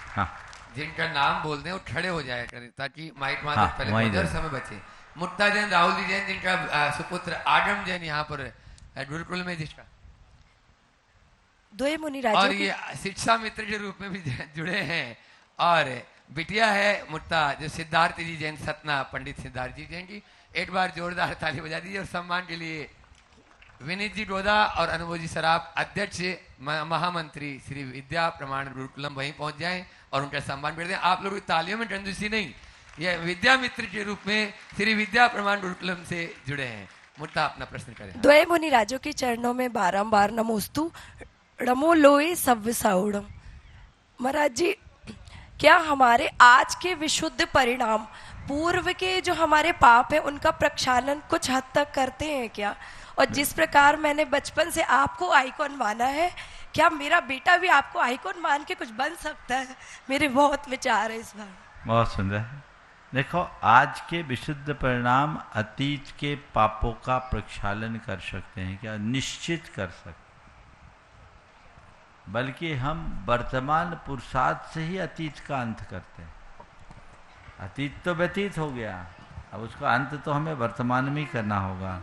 हाँ, जिनका नाम बोल दें वो खड़े हो जाया करें ताकि माइक मार हाँ, पहले वहीं उधर जाए। समय बचे। मुक्ता जैन, राहुल जी जैन, जिनका सुपुत्र आगम जैन यहाँ पर गुरुकुल में, जिसका द्वय मुनि और राजों ये शिक्षा मित्र के रूप में भी जुड़े हैं। और बिटिया है मुक्ता, जो सिद्धार्थ जी जैन सतना, पंडित सिद्धार्थ जी जैन की। एक बार जोरदार ताली बजा दीजिए। और सम्मान के लिए विनीत जी डोदा और अनुभव जी सराफ, अध्यक्ष महामंत्री श्री विद्या प्रमाण गुरुकुलम, वहीं पहुंच जाएं और उनका सम्मान कर दें। आप लोग तालियों में कंजूसी नहीं, ये विद्या मित्र के रूप में श्री विद्या प्रमाण गुरुकुलम से जुड़े हैं। मुक्ता, अपना प्रश्न करें। द्वय मुनि राजों के चरणों में बारंबार नमोस्तु रमो लोए सव्यसाउडम। महाराज जी, क्या हमारे आज के विशुद्ध परिणाम पूर्व के जो हमारे पाप है उनका प्रक्षालन कुछ हद तक करते हैं क्या? और जिस प्रकार मैंने बचपन से आपको आइकॉन माना है, क्या मेरा बेटा भी आपको आइकॉन मान के कुछ बन सकता है? मेरे बहुत विचार है इस बार। बहुत सुंदर है। देखो, आज के विशुद्ध परिणाम अतीत के पापों का प्रक्षालन कर सकते हैं क्या? निश्चित कर सकते हैं। बल्कि हम वर्तमान पुरुषार्थ से ही अतीत का अंत करते हैं। अतीत तो व्यतीत हो गया, अब उसका अंत तो हमें वर्तमान में ही करना होगा।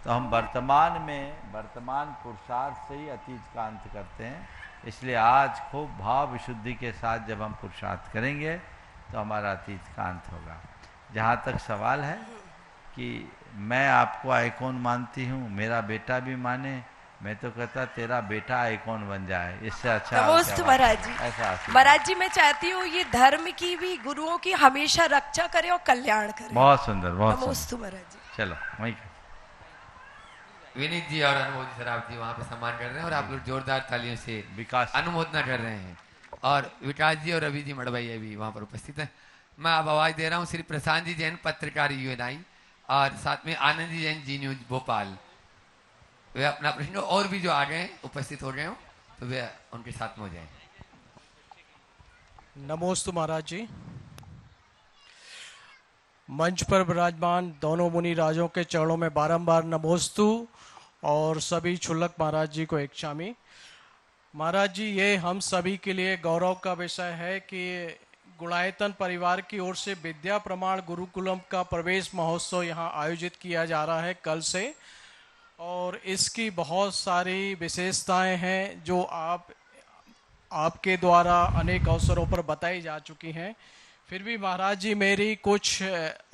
तो हम वर्तमान पुरुषार्थ से ही अतीत का अंत करते हैं। इसलिए आज खूब भाव विशुद्धि के साथ जब हम पुरुषार्थ करेंगे तो हमारा अतीत का अंत होगा। जहाँ तक सवाल है कि मैं आपको आइकॉन मानती हूँ, मेरा बेटा भी माने, मैं तो कहता तेरा बेटा आइकॉन बन जाए, इससे अच्छा नमोस्तु महाराज जी। ऐसा महाराज जी, मैं चाहती हूँ ये धर्म की भी, गुरुओं की हमेशा रक्षा करे और कल्याण करे। बहुत सुंदर, बहुत नमोस्तु महाराज जी। चलो वहीं विनीत जी और अनुभव जी सराफ जी वहाँ पे सम्मान कर रहे हैं और आप लोग जोरदार तालियों से विकास अनुमोदना कर रहे हैं। और विकास जी और रवि जी मड़वैया भी वहाँ पर उपस्थित हैं। मैं अब आवाज दे रहा हूँ श्री प्रशांत जी जैन, पत्रकार UNI, और साथ में आनंद जी जैन, जी न्यूज भोपाल। वे अपना प्रश्न, और भी जो आ गए उपस्थित हो गए हो तो वे उनके साथ में हो जाए। नमोस्तु महाराज जी। मंच पर विराजमान दोनों मुनि राजों के चरणों में बारंबार नमोस्तु और सभी क्षुल्लक महाराज जी को एक शामी। महाराज जी, ये हम सभी के लिए गौरव का विषय है कि गुणायतन परिवार की ओर से विद्या प्रमाण गुरुकुलम का प्रवेश महोत्सव यहाँ आयोजित किया जा रहा है कल से, और इसकी बहुत सारी विशेषताएं हैं जो आपके द्वारा अनेक अवसरों पर बताई जा चुकी हैं। फिर भी महाराज जी, मेरी कुछ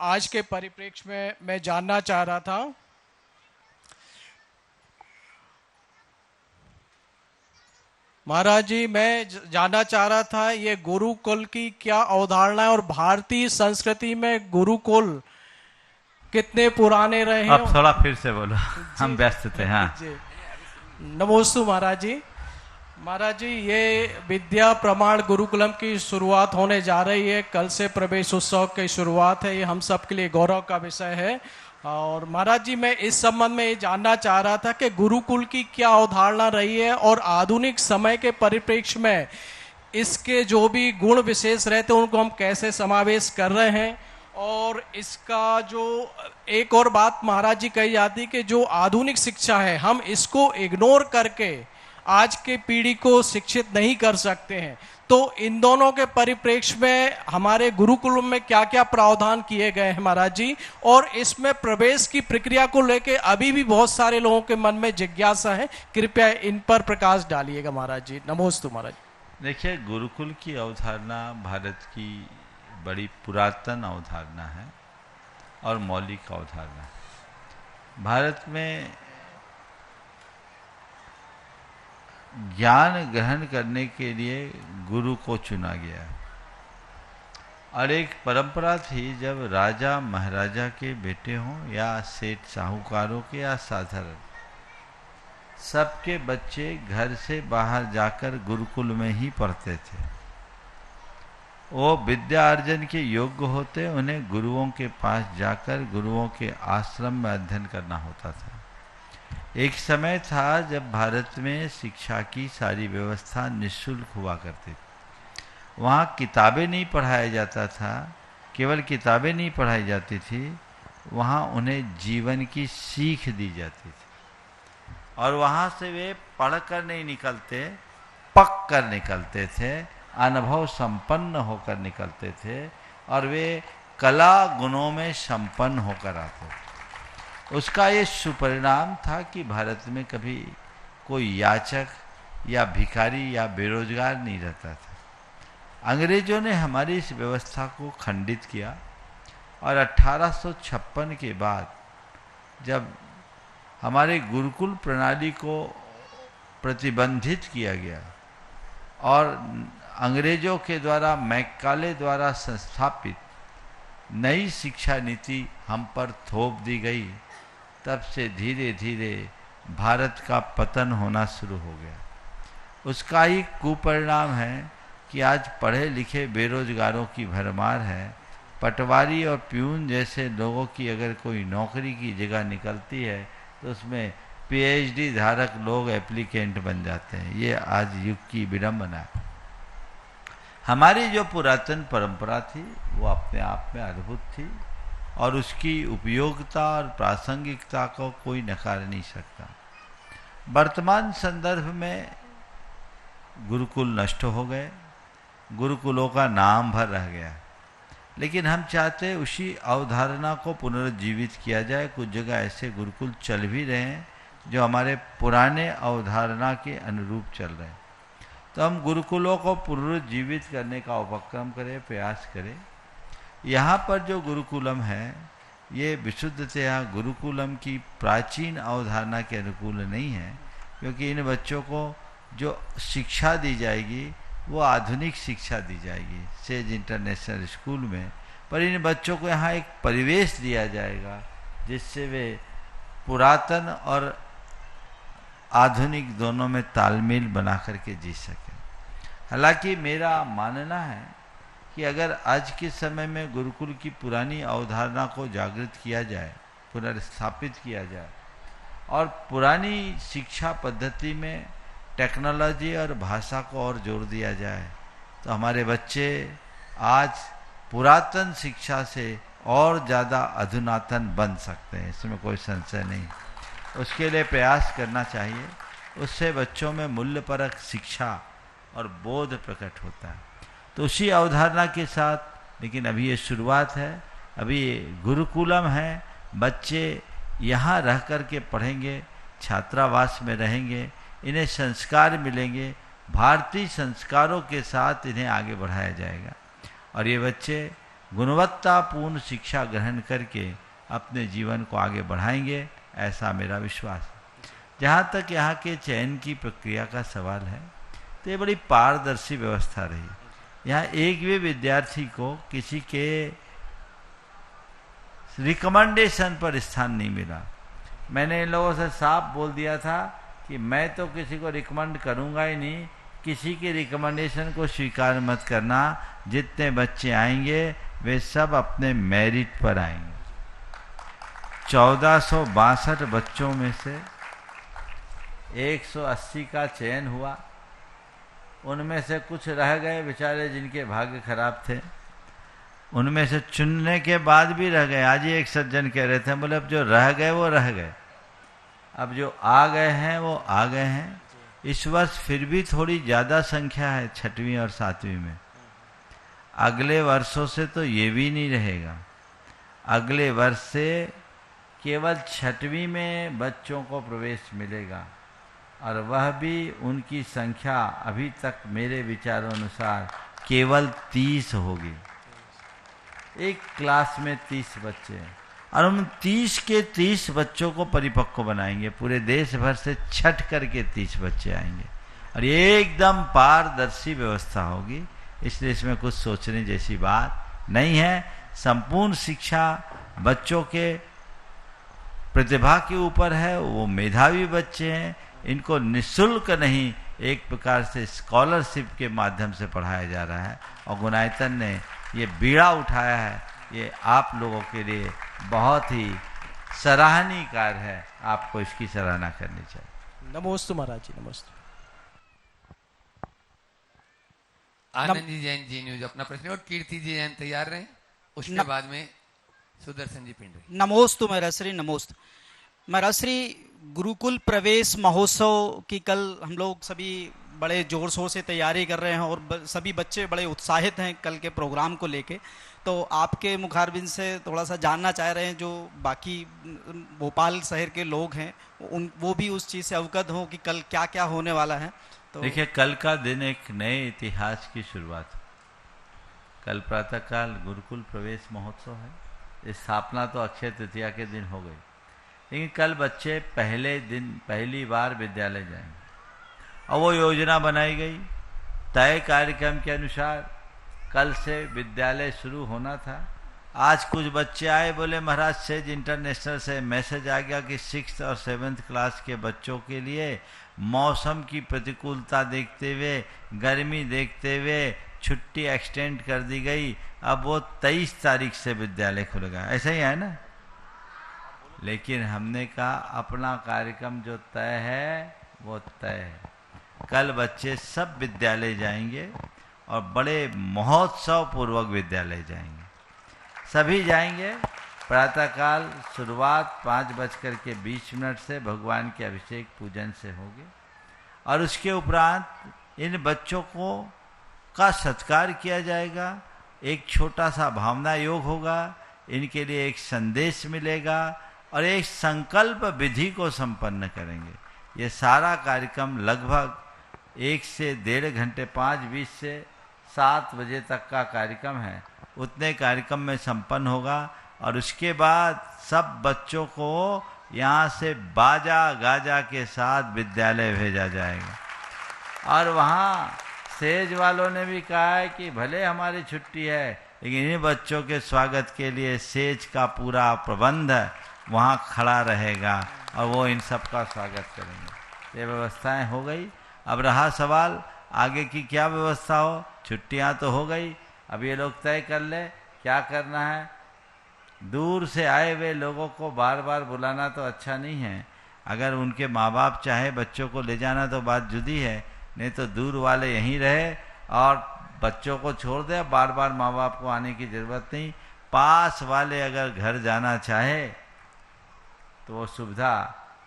आज के परिप्रेक्ष्य में मैं जानना चाह रहा था। महाराज जी, मैं जानना चाह रहा था ये गुरुकुल की क्या अवधारणा है और भारतीय संस्कृति में गुरुकुल कितने पुराने रहे हैं? अब थोड़ा फिर से बोलो, हम व्यस्त थे। हाँ जी, नमोस्तु महाराज जी। महाराज जी, ये विद्या प्रमाण गुरुकुलम की शुरुआत होने जा रही है, कल से प्रवेश उत्सव की शुरुआत है, ये हम सब के लिए गौरव का विषय है। और महाराज जी, मैं इस संबंध में ये जानना चाह रहा था कि गुरुकुल की क्या अवधारणा रही है और आधुनिक समय के परिप्रेक्ष्य में इसके जो भी गुण विशेष रहते हैं उनको हम कैसे समावेश कर रहे हैं। और इसका जो एक और बात महाराज जी कही जाती है कि जो आधुनिक शिक्षा है हम इसको इग्नोर करके आज के पीढ़ी को शिक्षित नहीं कर सकते हैं, तो इन दोनों के परिप्रेक्ष्य में हमारे गुरुकुल में क्या क्या प्रावधान किए गए हैं महाराज जी, और इसमें प्रवेश की प्रक्रिया को लेकर अभी भी बहुत सारे लोगों के मन में जिज्ञासा है, कृपया इन पर प्रकाश डालिएगा महाराज जी। नमोस्तु महाराज। देखिए, गुरुकुल की अवधारणा भारत की बड़ी पुरातन अवधारणा है और मौलिक अवधारणा है। भारत में ज्ञान ग्रहण करने के लिए गुरु को चुना गया है और एक परंपरा थी, जब राजा महाराजा के बेटे हों या सेठ साहूकारों के या साधारण, सबके बच्चे घर से बाहर जाकर गुरुकुल में ही पढ़ते थे। वो विद्या अर्जन के योग्य होते, उन्हें गुरुओं के पास जाकर गुरुओं के आश्रम में अध्ययन करना होता था। एक समय था जब भारत में शिक्षा की सारी व्यवस्था निःशुल्क हुआ करती थी। वहाँ किताबें नहीं पढ़ाया जाता था, केवल किताबें नहीं पढ़ाई जाती थी, वहाँ उन्हें जीवन की सीख दी जाती थी और वहाँ से वे पढ़कर नहीं निकलते, पक कर निकलते थे, अनुभव संपन्न होकर निकलते थे और वे कला गुणों में संपन्न होकर आते थे। उसका ये सुपरिणाम था कि भारत में कभी कोई याचक या भिखारी या बेरोजगार नहीं रहता था। अंग्रेजों ने हमारी इस व्यवस्था को खंडित किया और 1856 के बाद जब हमारे गुरुकुल प्रणाली को प्रतिबंधित किया गया और अंग्रेजों के द्वारा मैकाले द्वारा संस्थापित नई शिक्षा नीति हम पर थोप दी गई, तब से धीरे धीरे भारत का पतन होना शुरू हो गया। उसका ही कुपरिणाम है कि आज पढ़े लिखे बेरोजगारों की भरमार है। पटवारी और प्यून जैसे लोगों की अगर कोई नौकरी की जगह निकलती है तो उसमें पीएचडी धारक लोग एप्लीकेंट बन जाते हैं। ये आज युग की विडंबना है। हमारी जो पुरातन परंपरा थी वो अपने आप में अद्भुत थी और उसकी उपयोगिता और प्रासंगिकता को कोई नकार नहीं सकता। वर्तमान संदर्भ में गुरुकुल नष्ट हो गए, गुरुकुलों का नाम भर रह गया, लेकिन हम चाहते उसी अवधारणा को पुनर्जीवित किया जाए। कुछ जगह ऐसे गुरुकुल चल भी रहे हैं जो हमारे पुराने अवधारणा के अनुरूप चल रहे हैं, तो हम गुरुकुलों को पुनर्जीवित करने का उपक्रम करें, प्रयास करें। यहाँ पर जो गुरुकुलम है ये विशुद्धतया गुरुकुलम की प्राचीन अवधारणा के अनुकूल नहीं है, क्योंकि इन बच्चों को जो शिक्षा दी जाएगी वो आधुनिक शिक्षा दी जाएगी सेज इंटरनेशनल स्कूल में, पर इन बच्चों को यहाँ एक परिवेश दिया जाएगा जिससे वे पुरातन और आधुनिक दोनों में तालमेल बना करके जी सकें। हालांकि मेरा मानना है कि अगर आज के समय में गुरुकुल की पुरानी अवधारणा को जागृत किया जाए, पुनर्स्थापित किया जाए और पुरानी शिक्षा पद्धति में टेक्नोलॉजी और भाषा को और जोड़ दिया जाए, तो हमारे बच्चे आज पुरातन शिक्षा से और ज़्यादा अधुनातन बन सकते हैं, इसमें कोई संशय नहीं। उसके लिए प्रयास करना चाहिए, उससे बच्चों में मूल्यपरक शिक्षा और बोध प्रकट होता है। तो उसी अवधारणा के साथ, लेकिन अभी ये शुरुआत है, अभी गुरुकुलम है, बच्चे यहाँ रह कर के पढ़ेंगे, छात्रावास में रहेंगे, इन्हें संस्कार मिलेंगे, भारतीय संस्कारों के साथ इन्हें आगे बढ़ाया जाएगा और ये बच्चे गुणवत्तापूर्ण शिक्षा ग्रहण करके अपने जीवन को आगे बढ़ाएंगे, ऐसा मेरा विश्वास है। जहाँ तक यहाँ के चयन की प्रक्रिया का सवाल है, तो ये बड़ी पारदर्शी व्यवस्था रही। यहाँ एक भी विद्यार्थी को किसी के रिकमेंडेशन पर स्थान नहीं मिला। मैंने इन लोगों से साफ बोल दिया था कि मैं तो किसी को रिकमेंड करूँगा ही नहीं, किसी की रिकमेंडेशन को स्वीकार मत करना। जितने बच्चे आएंगे वे सब अपने मेरिट पर आएंगे। 1462 बच्चों में से 180 का चयन हुआ। उनमें से कुछ रह गए बेचारे जिनके भाग्य खराब थे, उनमें से चुनने के बाद भी रह गए। आज ही एक सज्जन कह रहे थे, बोले अब जो रह गए वो रह गए, अब जो आ गए हैं वो आ गए हैं। इस वर्ष फिर भी थोड़ी ज़्यादा संख्या है 6वीं और 7वीं में। अगले वर्षों से तो ये भी नहीं रहेगा। अगले वर्ष से केवल 6वीं में बच्चों को प्रवेश मिलेगा, और वह भी उनकी संख्या अभी तक मेरे विचारों अनुसार केवल 30 होगी। एक क्लास में 30 बच्चे हैं, और उन 30 के 30 बच्चों को परिपक्व बनाएंगे। पूरे देश भर से छट करके 30 बच्चे आएंगे, और ये एकदम पारदर्शी व्यवस्था होगी। इसलिए इसमें कुछ सोचने जैसी बात नहीं है। संपूर्ण शिक्षा बच्चों के प्रतिभा के ऊपर है। वो मेधावी बच्चे हैं, इनको निःशुल्क नहीं, एक प्रकार से स्कॉलरशिप के माध्यम से पढ़ाया जा रहा है। और गुणायतन ने ये बीड़ा उठाया है, ये आप लोगों के लिए बहुत ही सराहनीय कार्य है। आपको इसकी सराहना करनी चाहिए। नमोस्तु महाराज जी, नमस्ते। आनंद जी जैन जी न्यूज अपना प्रश्न, और कीर्ति जी जैन तैयार रहे, उसके बाद में सुदर्शन जी पिंडरी। नमोस्तु महाराज श्री, नमोस्तु महाराज श्री। गुरुकुल प्रवेश महोत्सव की कल हम लोग सभी बड़े जोर शोर से तैयारी कर रहे हैं, और सभी बच्चे बड़े उत्साहित हैं कल के प्रोग्राम को लेके। तो आपके मुखारबिंद से थोड़ा सा जानना चाह रहे हैं, जो बाकी भोपाल शहर के लोग हैं वो भी उस चीज़ से अवगत हों कि कल क्या क्या होने वाला है। तो देखिए, कल का दिन एक नए इतिहास की शुरुआत। कल प्रातःकाल गुरुकुल प्रवेश महोत्सव है। स्थापना तो अक्षय तृतीया के दिन हो गई, लेकिन कल बच्चे पहले दिन पहली बार विद्यालय जाएंगे, और वो योजना बनाई गई तय कार्यक्रम के अनुसार। कल से विद्यालय शुरू होना था। आज कुछ बच्चे आए, बोले महाराज सेज इंटरनेशनल से मैसेज आ गया कि 6th और 7th क्लास के बच्चों के लिए मौसम की प्रतिकूलता देखते हुए, गर्मी देखते हुए छुट्टी एक्सटेंड कर दी गई। अब वो 23 तारीख से विद्यालय खुलेगा। ऐसा ही है ना? लेकिन हमने कहा अपना कार्यक्रम जो तय है वो तय है। कल बच्चे सब विद्यालय जाएंगे, और बड़े महोत्सव पूर्वक विद्यालय जाएंगे। सभी जाएंगे। प्रातःकाल शुरुआत 5:20 से भगवान के अभिषेक पूजन से होगी, और उसके उपरांत इन बच्चों को का सत्कार किया जाएगा। एक छोटा सा भावना योग होगा, इनके लिए एक संदेश मिलेगा, और एक संकल्प विधि को संपन्न करेंगे। ये सारा कार्यक्रम लगभग 1 से 1.5 घंटे 5:20 से 7 बजे तक का कार्यक्रम है। उतने कार्यक्रम में संपन्न होगा, और उसके बाद सब बच्चों को यहाँ से बाजा गाजा के साथ विद्यालय भेजा जाएगा। और वहाँ सेज वालों ने भी कहा है कि भले हमारी छुट्टी है, लेकिन इन बच्चों के स्वागत के लिए सेज का पूरा प्रबंध वहाँ खड़ा रहेगा, और वो इन सब का स्वागत करेंगे। ये व्यवस्थाएं हो गई। अब रहा सवाल आगे की क्या व्यवस्था हो। छुट्टियां तो हो गई, अब ये लोग तय कर ले क्या करना है। दूर से आए हुए लोगों को बार बार बुलाना तो अच्छा नहीं है। अगर उनके माँ बाप चाहे बच्चों को ले जाना तो बात जुदी है, नहीं तो दूर वाले यहीं रहे और बच्चों को छोड़ दे। बार बार माँ बाप को आने की ज़रूरत नहीं। पास वाले अगर घर जाना चाहे तो वो सुविधा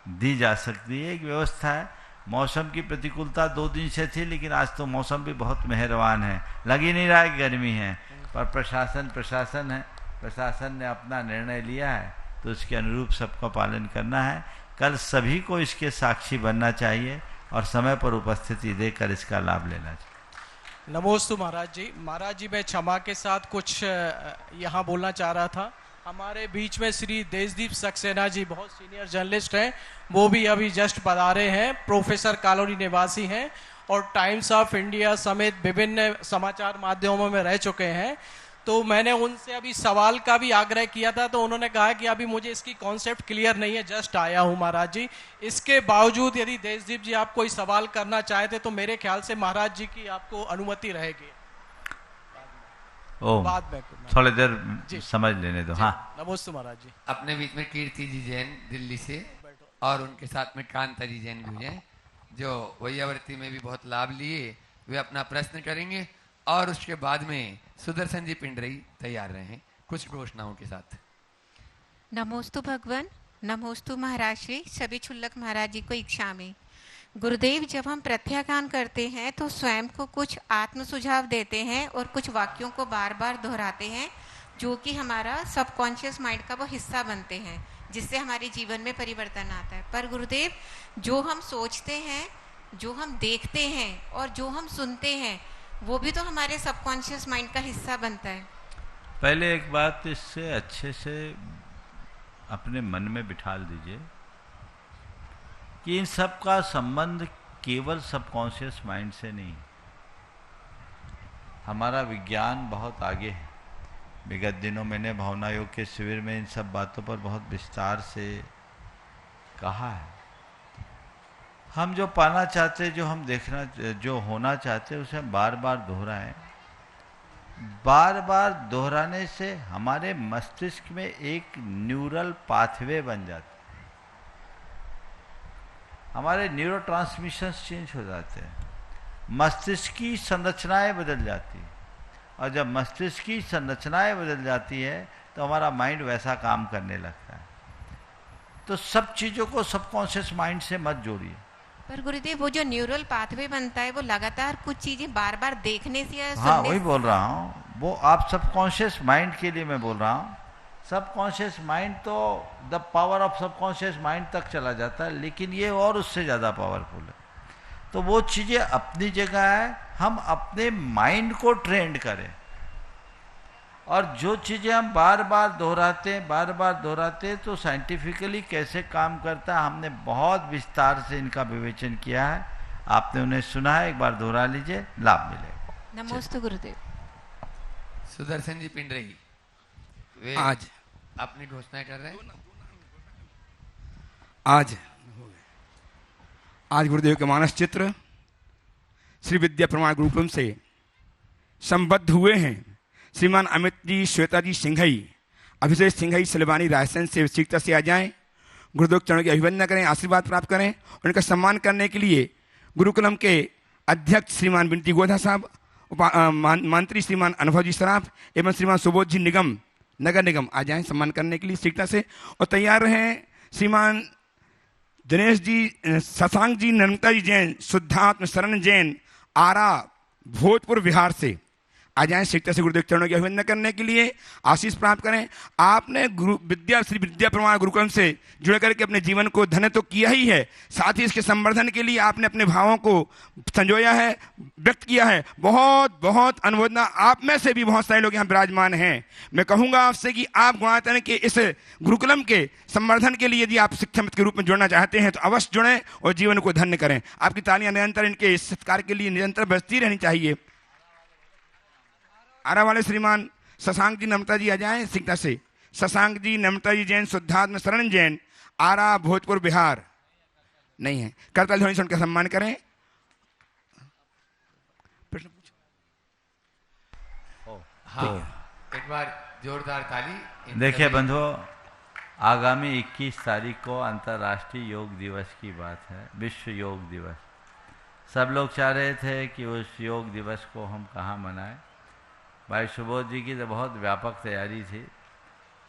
दी जा सकती है। एक व्यवस्था है। मौसम की प्रतिकूलता 2 दिन से थी, लेकिन आज तो मौसम भी बहुत मेहरबान है। लग ही नहीं रहा है गर्मी है, पर प्रशासन है। प्रशासन ने अपना निर्णय लिया है, तो उसके अनुरूप सबका पालन करना है। कल सभी को इसके साक्षी बनना चाहिए और समय पर उपस्थिति देकर इसका लाभ लेना चाहिए। नमोस्तु महाराज जी। महाराज जी, मैं क्षमा के साथ कुछ यहाँ बोलना चाह रहा था। हमारे बीच में श्री देशदीप सक्सेना जी बहुत सीनियर जर्नलिस्ट हैं, वो भी अभी जस्ट पधारे हैं। प्रोफेसर कॉलोनी निवासी हैं, और टाइम्स ऑफ इंडिया समेत विभिन्न समाचार माध्यमों में रह चुके हैं। तो मैंने उनसे अभी सवाल का भी आग्रह किया था, तो उन्होंने कहा कि अभी मुझे इसकी कॉन्सेप्ट क्लियर नहीं है, जस्ट आया हूं महाराज जी। इसके बावजूद यदि देशदीप जी आप कोई सवाल करना चाहते तो मेरे ख्याल से महाराज जी की आपको अनुमति रहेगी। बाद में थोड़ी देर समझ लेने दो। हाँ, नमस्ते महाराज जी। अपने बीच में कीर्ति जी जैन दिल्ली से और उनके साथ में कांता जी जैन भी हैं, जो वैयावर्ती में भी बहुत लाभ लिए, वे अपना प्रश्न करेंगे और उसके बाद में सुदर्शन जी पिंडरई तैयार रहे कुछ घोषणाओं के साथ। नमोस्तु भगवान, नमोस्तु महाराज श्री, सभी क्षुल्लक महाराज जी को इच्छामि। गुरुदेव, जब हम प्रत्याख्यान करते हैं तो स्वयं को कुछ आत्म सुझाव देते हैं और कुछ वाक्यों को बार बार दोहराते हैं, जो कि हमारा सबकॉन्शियस माइंड का वो हिस्सा बनते हैं, जिससे हमारे जीवन में परिवर्तन आता है। पर गुरुदेव, जो हम सोचते हैं, जो हम देखते हैं और जो हम सुनते हैं, वो भी तो हमारे सबकॉन्शियस माइंड का हिस्सा बनता है। पहले एक बात इससे अच्छे से अपने मन में बिठाल दीजिए कि इन सब का संबंध केवल सबकॉन्शियस माइंड से नहीं। हमारा विज्ञान बहुत आगे है। विगत दिनों मैंने भावना योग के शिविर में इन सब बातों पर बहुत विस्तार से कहा है। हम जो पाना चाहते, जो हम देखना, जो होना चाहते, उसे हम बार बार दोहराएं। बार बार दोहराने से हमारे मस्तिष्क में एक न्यूरल पाथवे बन जाता है, हमारे न्यूरोट्रांसमिशंस चेंज हो जाते हैं, मस्तिष्क की संरचनाएं बदल जाती हैं, और जब मस्तिष्क की संरचनाएं बदल जाती है तो हमारा माइंड वैसा काम करने लगता है। तो सब चीज़ों को सबकॉन्शियस माइंड से मत जोड़िए। पर गुरुदेव, वो जो न्यूरल पाथवे बनता है वो लगातार कुछ चीजें बार बार देखने से या हाँ, सुनने वही से... बोल रहा हूँ, वो आप सबकॉन्शियस माइंड के लिए मैं बोल रहा हूँ। सबकॉन्शियस माइंड तो the power of subconscious mind तक चला जाता है, लेकिन ये और उससे ज़्यादा पावरफुल है। तो वो चीज़ें अपनी जगह है, हम अपने माइंड को ट्रेंड करें, और जो चीज़ें हम बार बार दोहराते हैं तो साइंटिफिकली कैसे काम करता है हमने बहुत विस्तार से इनका विवेचन किया है। आपने उन्हें सुना है, एक बार दोहरा लीजिए, लाभ मिलेगा। नमोस्तु गुरुदेव। सुदर्शन जी पिंडरई वे आज अपनी घोषणा कर रहे हैं। आज गुरुदेव के मानस चित्र श्री विद्या प्रमाण गुरुकुलम से संबद्ध हुए हैं श्रीमान अमित जी, श्वेता जी सिंघई, अभिषेक सिंघई, सलवानी रायसेन से शीघ्रता से आ जाएं। गुरुदेव चरणों की अभिवंदना करें, आशीर्वाद प्राप्त करें। उनका सम्मान करने के लिए गुरुकुलम के अध्यक्ष श्रीमान विनती गोधा साहब, मंत्री श्रीमान अनुभव जी सराफ एवं श्रीमान सुबोध जी निगम, नगर निगम आ जाएं सम्मान करने के लिए शीघ्रता से। और तैयार रहें श्रीमान दिनेश जी, शशांक जी, नर्मता जी जैन, शुद्धात्म शरण जैन, आरा भोजपुर बिहार से आ जाएं शीघ्रता से गुरुदेव चरणों की अभिवंदना करने के लिए, आशीष प्राप्त करें। आपने श्री विद्या प्रमाण गुरुकुलम से जुड़ करके अपने जीवन को धन्य तो किया ही है, साथ ही इसके संवर्धन के लिए आपने अपने भावों को संजोया है, व्यक्त किया है। बहुत बहुत अनुमोदना। आप में से भी बहुत सारे लोग यहाँ विराजमान हैं। मैं कहूँगा आपसे कि आप गुणायतन के इस गुरुकुलम के संवर्धन के लिए यदि आप शिक्षा मित्र के रूप में जुड़ना चाहते हैं तो अवश्य जुड़ें और जीवन को धन्य करें। आपकी तालियां निरंतर इनके सत्कार के लिए निरंतर बजती रहनी चाहिए। आरा वाले श्रीमान शशांक जी, नमता जी आ जाएं शीघ्रता से। शशांक जी, नमता जी जैन, शुद्धात्म शरण जैन, आरा भोजपुर बिहार नहीं है। करताल ध्वनि से उनका सम्मान करें। प्रश्न पूछो। हाँ, एक बार जोरदार ताली। देखिए बंधुओं, आगामी 21 तारीख को अंतर्राष्ट्रीय योग दिवस की बात है, विश्व योग दिवस। सब लोग चाह रहे थे कि उस योग दिवस को हम कहाँ मनाएं। भाई सुबोध जी की तो बहुत व्यापक तैयारी थी,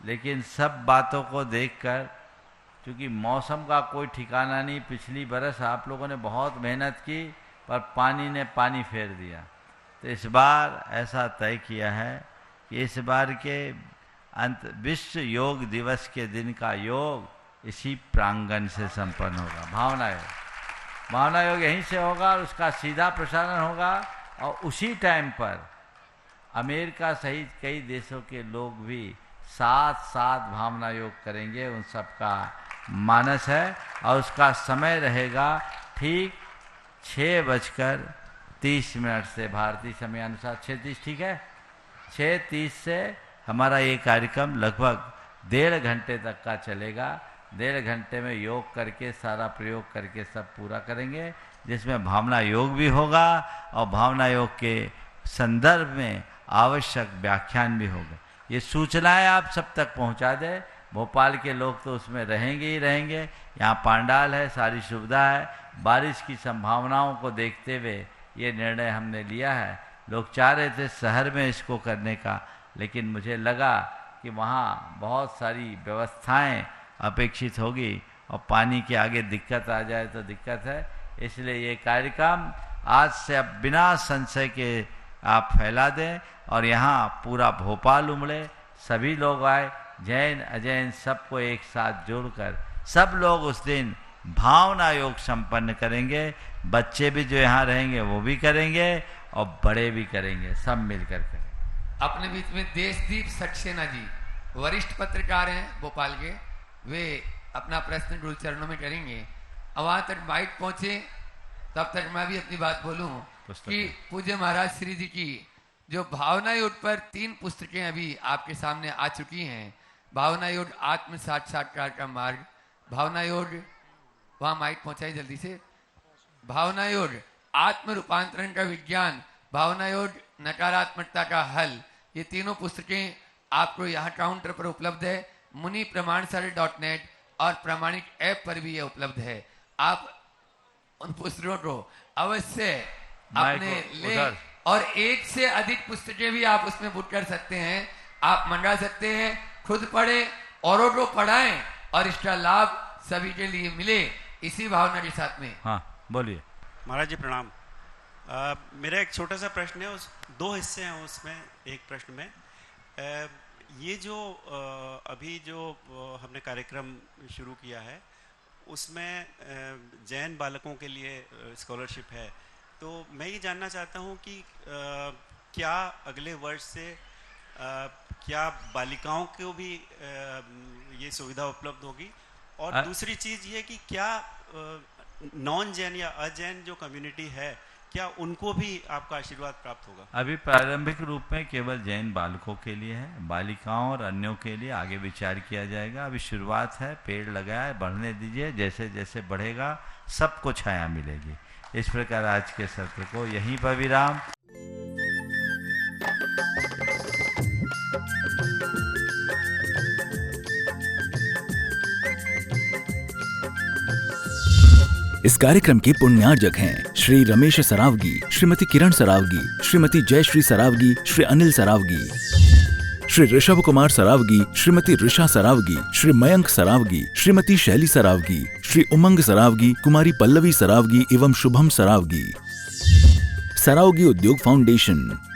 लेकिन सब बातों को देखकर, क्योंकि मौसम का कोई ठिकाना नहीं, पिछली बरस आप लोगों ने बहुत मेहनत की पर पानी ने पानी फेर दिया, तो इस बार ऐसा तय किया है कि इस बार के विश्व योग दिवस के दिन का योग इसी प्रांगण से संपन्न होगा। भावना योग यहीं से होगा और उसका सीधा प्रसारण होगा, और उसी टाइम पर अमेरिका सहित कई देशों के लोग भी साथ साथ भावना योग करेंगे। उन सब का मानस है, और उसका समय रहेगा ठीक 6:30 से भारतीय समय अनुसार 6:30, ठीक है? 6:30 से हमारा ये कार्यक्रम लगभग 1.5 घंटे तक का चलेगा। 1.5 घंटे में योग करके, सारा प्रयोग करके सब पूरा करेंगे, जिसमें भावना योग भी होगा और भावना योग के संदर्भ में आवश्यक व्याख्यान भी होगा। ये सूचनाएं आप सब तक पहुंचा दें। भोपाल के लोग तो उसमें रहेंगे ही रहेंगे। यहाँ पांडाल है, सारी सुविधा है। बारिश की संभावनाओं को देखते हुए ये निर्णय हमने लिया है। लोग चाह रहे थे शहर में इसको करने का, लेकिन मुझे लगा कि वहाँ बहुत सारी व्यवस्थाएं अपेक्षित होगी और पानी के आगे दिक्कत आ जाए तो दिक्कत है। इसलिए ये कार्यक्रम आज से अब बिना संशय के आप फैला दें और यहाँ पूरा भोपाल उमड़े, सभी लोग आए, जैन अजैन सबको एक साथ जोड़कर सब लोग उस दिन भावना योग संपन्न करेंगे। बच्चे भी जो यहाँ रहेंगे वो भी करेंगे और बड़े भी करेंगे, सब मिलकर करेंगे। अपने बीच में देशदीप सक्सेना जी वरिष्ठ पत्रकार हैं भोपाल के, वे अपना प्रश्न गुरु चरणों में करेंगे। अब वहाँ तक माइक पहुँचे तब तक मैं भी अपनी बात बोलूँ कि पूज्य महाराज श्री जी की जो भावना योग पर 3 पुस्तकें अभी आपके सामने आ चुकी हैं। भावना योग आत्म साक्षात्कार का मार्ग, भावना योग, वहाँ माइक पहुँचाई जल्दी से, भावना योग आत्म रूपांतरण का विज्ञान, भावना योग नकारात्मकता का हल, ये तीनों पुस्तकें आपको यहाँ काउंटर पर उपलब्ध है। मुनि प्रमाणसर.net और प्रामाणिक ऐप पर भी ये उपलब्ध है। आप उन पुस्तकों को अवश्य अपने लें और 1 से अधिक पुस्तकें भी आप उसमें बुक कर सकते हैं, आप मंगा सकते हैं, खुद पढ़े, औरों को पढ़ाएं और इसका लाभ सभी के लिए मिले, इसी भावना के साथ में। हाँ बोलिए। महाराज जी प्रणाम। मेरा एक छोटा सा प्रश्न है, उस 2 हिस्से हैं उसमें, एक प्रश्न में ये जो अभी जो हमने कार्यक्रम शुरू किया है उसमें जैन बालकों के लिए स्कॉलरशिप है, तो मैं ये जानना चाहता हूँ कि क्या अगले वर्ष से क्या बालिकाओं को भी ये सुविधा उपलब्ध होगी? और दूसरी चीज़ ये कि क्या नॉन जैन या अजैन जो कम्युनिटी है, क्या उनको भी आपका आशीर्वाद प्राप्त होगा? अभी प्रारंभिक रूप में केवल जैन बालकों के लिए है, बालिकाओं और अन्यों के लिए आगे विचार किया जाएगा। अभी शुरुआत है, पेड़ लगाए, बढ़ने दीजिए, जैसे जैसे बढ़ेगा सबको छाया मिलेगी। इस प्रकार आज के सत्र को यहीं पर विराम। इस कार्यक्रम के पुण्यार्जक हैं श्री रमेश सरावगी, श्रीमती किरण सरावगी, श्रीमती जयश्री सरावगी, श्री अनिल सरावगी, श्री ऋषभ कुमार सरावगी, श्रीमती ऋषा सरावगी, श्री मयंक सरावगी, श्रीमती शैली सरावगी, श्री उमंग सरावगी, कुमारी पल्लवी सरावगी एवं शुभम सरावगी। सरावगी उद्योग फाउंडेशन।